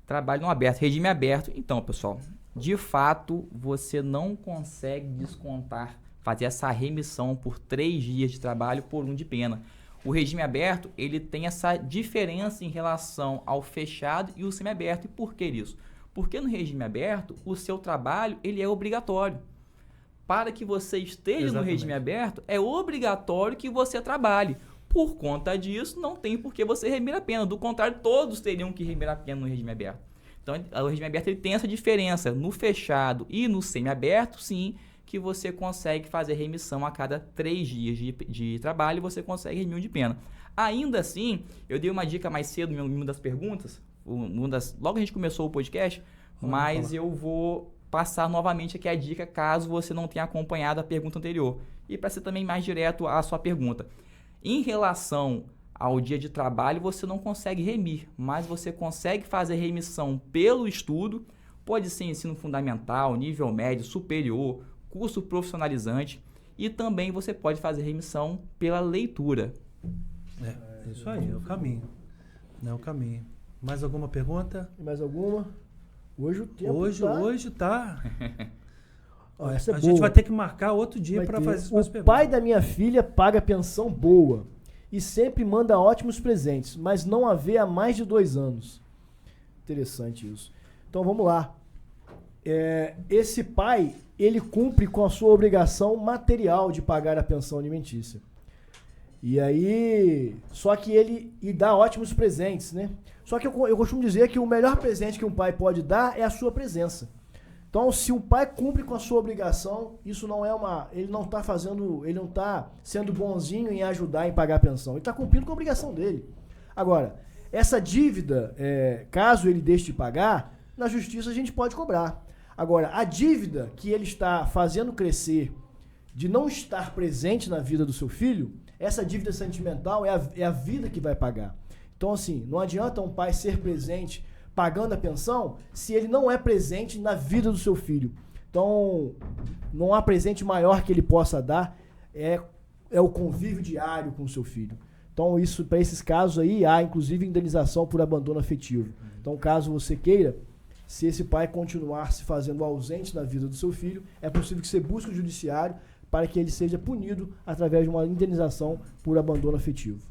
Trabalho no aberto, regime aberto. Então, pessoal, de fato, você não consegue descontar, fazer essa remissão por 3 dias de trabalho por 1 de pena. O regime aberto, ele tem essa diferença em relação ao fechado e o semiaberto. E por que isso? Porque no regime aberto, o seu trabalho ele é obrigatório. Para que você esteja no regime aberto, é obrigatório que você trabalhe. Por conta disso, não tem por que você remir a pena. Do contrário, todos teriam que remir a pena no regime aberto. Então, o regime aberto ele tem essa diferença. No fechado e no semiaberto, sim, que você consegue fazer remissão a cada 3 dias de trabalho e você consegue remir 1 de pena. Ainda assim, eu dei uma dica mais cedo em uma das perguntas, logo a gente começou o podcast, mas eu vou passar novamente aqui a dica caso você não tenha acompanhado a pergunta anterior. E para ser também mais direto à sua pergunta. Em relação ao dia de trabalho, você não consegue remir, mas você consegue fazer remissão pelo estudo, pode ser ensino fundamental, nível médio, superior, curso profissionalizante, e também você pode fazer remissão pela leitura. Isso aí, é o caminho. É o caminho. Mais alguma pergunta? Mais alguma? Hoje o tempo Hoje tá... Essa é a boa. gente vai ter que marcar outro dia para fazer essas perguntas. O pai da minha filha paga pensão boa e sempre manda ótimos presentes, mas não a vê há mais de 2 anos. Interessante isso. Então vamos lá. Esse pai, ele cumpre com a sua obrigação material de pagar a pensão alimentícia. E aí, só que ele dá ótimos presentes, né? Só que eu costumo dizer que o melhor presente que um pai pode dar é a sua presença. Então, se o pai cumpre com a sua obrigação, isso não é ele não está sendo bonzinho em ajudar em pagar a pensão. Ele está cumprindo com a obrigação dele. Agora, essa dívida, caso ele deixe de pagar, na justiça a gente pode cobrar. Agora, a dívida que ele está fazendo crescer de não estar presente na vida do seu filho, essa dívida sentimental é a vida que vai pagar. Então, assim, não adianta um pai ser presente pagando a pensão se ele não é presente na vida do seu filho. Então, não há presente maior que ele possa dar, é o convívio diário com o seu filho. Então, isso, para esses casos aí, há inclusive indenização por abandono afetivo. Então, caso você queira, se esse pai continuar se fazendo ausente na vida do seu filho, é possível que você busque o judiciário para que ele seja punido através de uma indenização por abandono afetivo.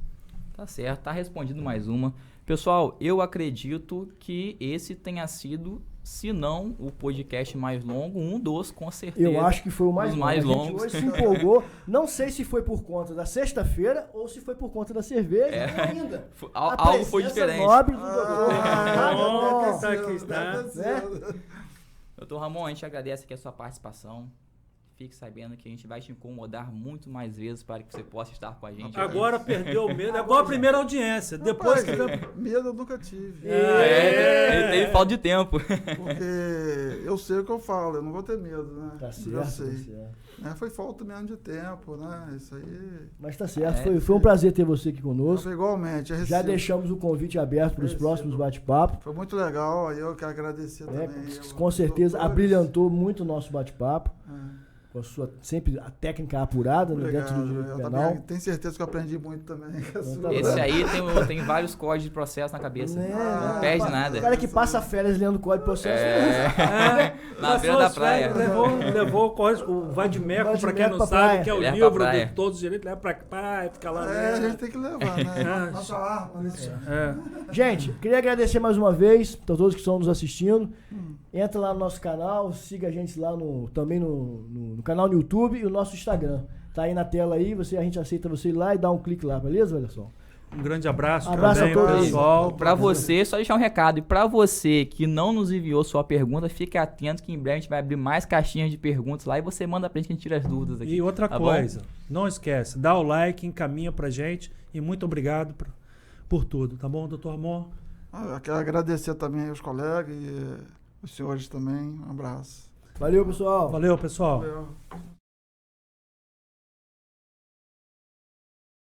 Tá certo, tá respondido mais uma. Pessoal, eu acredito que esse tenha sido, se não o podcast mais longo, um dos, com certeza. Eu acho que foi o mais longo. A gente hoje se empolgou. Não sei se foi por conta da sexta-feira ou se foi por conta da cerveja ainda. Algo foi diferente. Nobre do doutor. Doutor Ramon, a gente agradece aqui a sua participação. Fique sabendo que a gente vai te incomodar muito mais vezes para que você possa estar com a gente. Agora perdeu o medo, é igual a primeira audiência. Depois que... Medo eu nunca tive. Ele teve falta de tempo. Porque eu sei o que eu falo, eu não vou ter medo, né? Tá certo, eu sei. tá certo. Foi falta mesmo de tempo, né? Isso aí... Mas tá certo, foi um prazer ter você aqui conosco. Foi igualmente. Já deixamos o convite aberto para os próximos bate-papos. Foi muito legal, eu quero agradecer também. Com certeza abrilhantou muito o nosso bate-papo. Com a sua, sempre a técnica apurada, né, dentro do direito penal. Tenho certeza que eu aprendi muito também. Esse aí tem vários códigos de processo na cabeça. Não perde nada. O cara que passa férias lendo código de processo. Na beira da praia. Levou o Vadimeco, pra quem não sabe, que é o livro de todos os direitos, leva pra praia, fica lá. A gente tem que levar, né? Nossa arma. Gente, queria agradecer mais uma vez a todos que estão nos assistindo. Entra lá no nosso canal, siga a gente lá também no canal no YouTube e o nosso Instagram. Tá aí na tela aí, a gente aceita você ir lá e dar um clique lá, beleza, Anderson? Um grande abraço, abraço também, a todos, pessoal. Para você, só deixar um recado. E para você que não nos enviou sua pergunta, fique atento que em breve a gente vai abrir mais caixinhas de perguntas lá e você manda pra gente que a gente tira as dúvidas aqui. E outra coisa, não esquece, dá o like, encaminha pra gente e muito obrigado por tudo, tá bom, doutor Ramon? Eu quero agradecer também aos colegas e os senhores também. Um abraço. Valeu, pessoal. Valeu, pessoal. Valeu.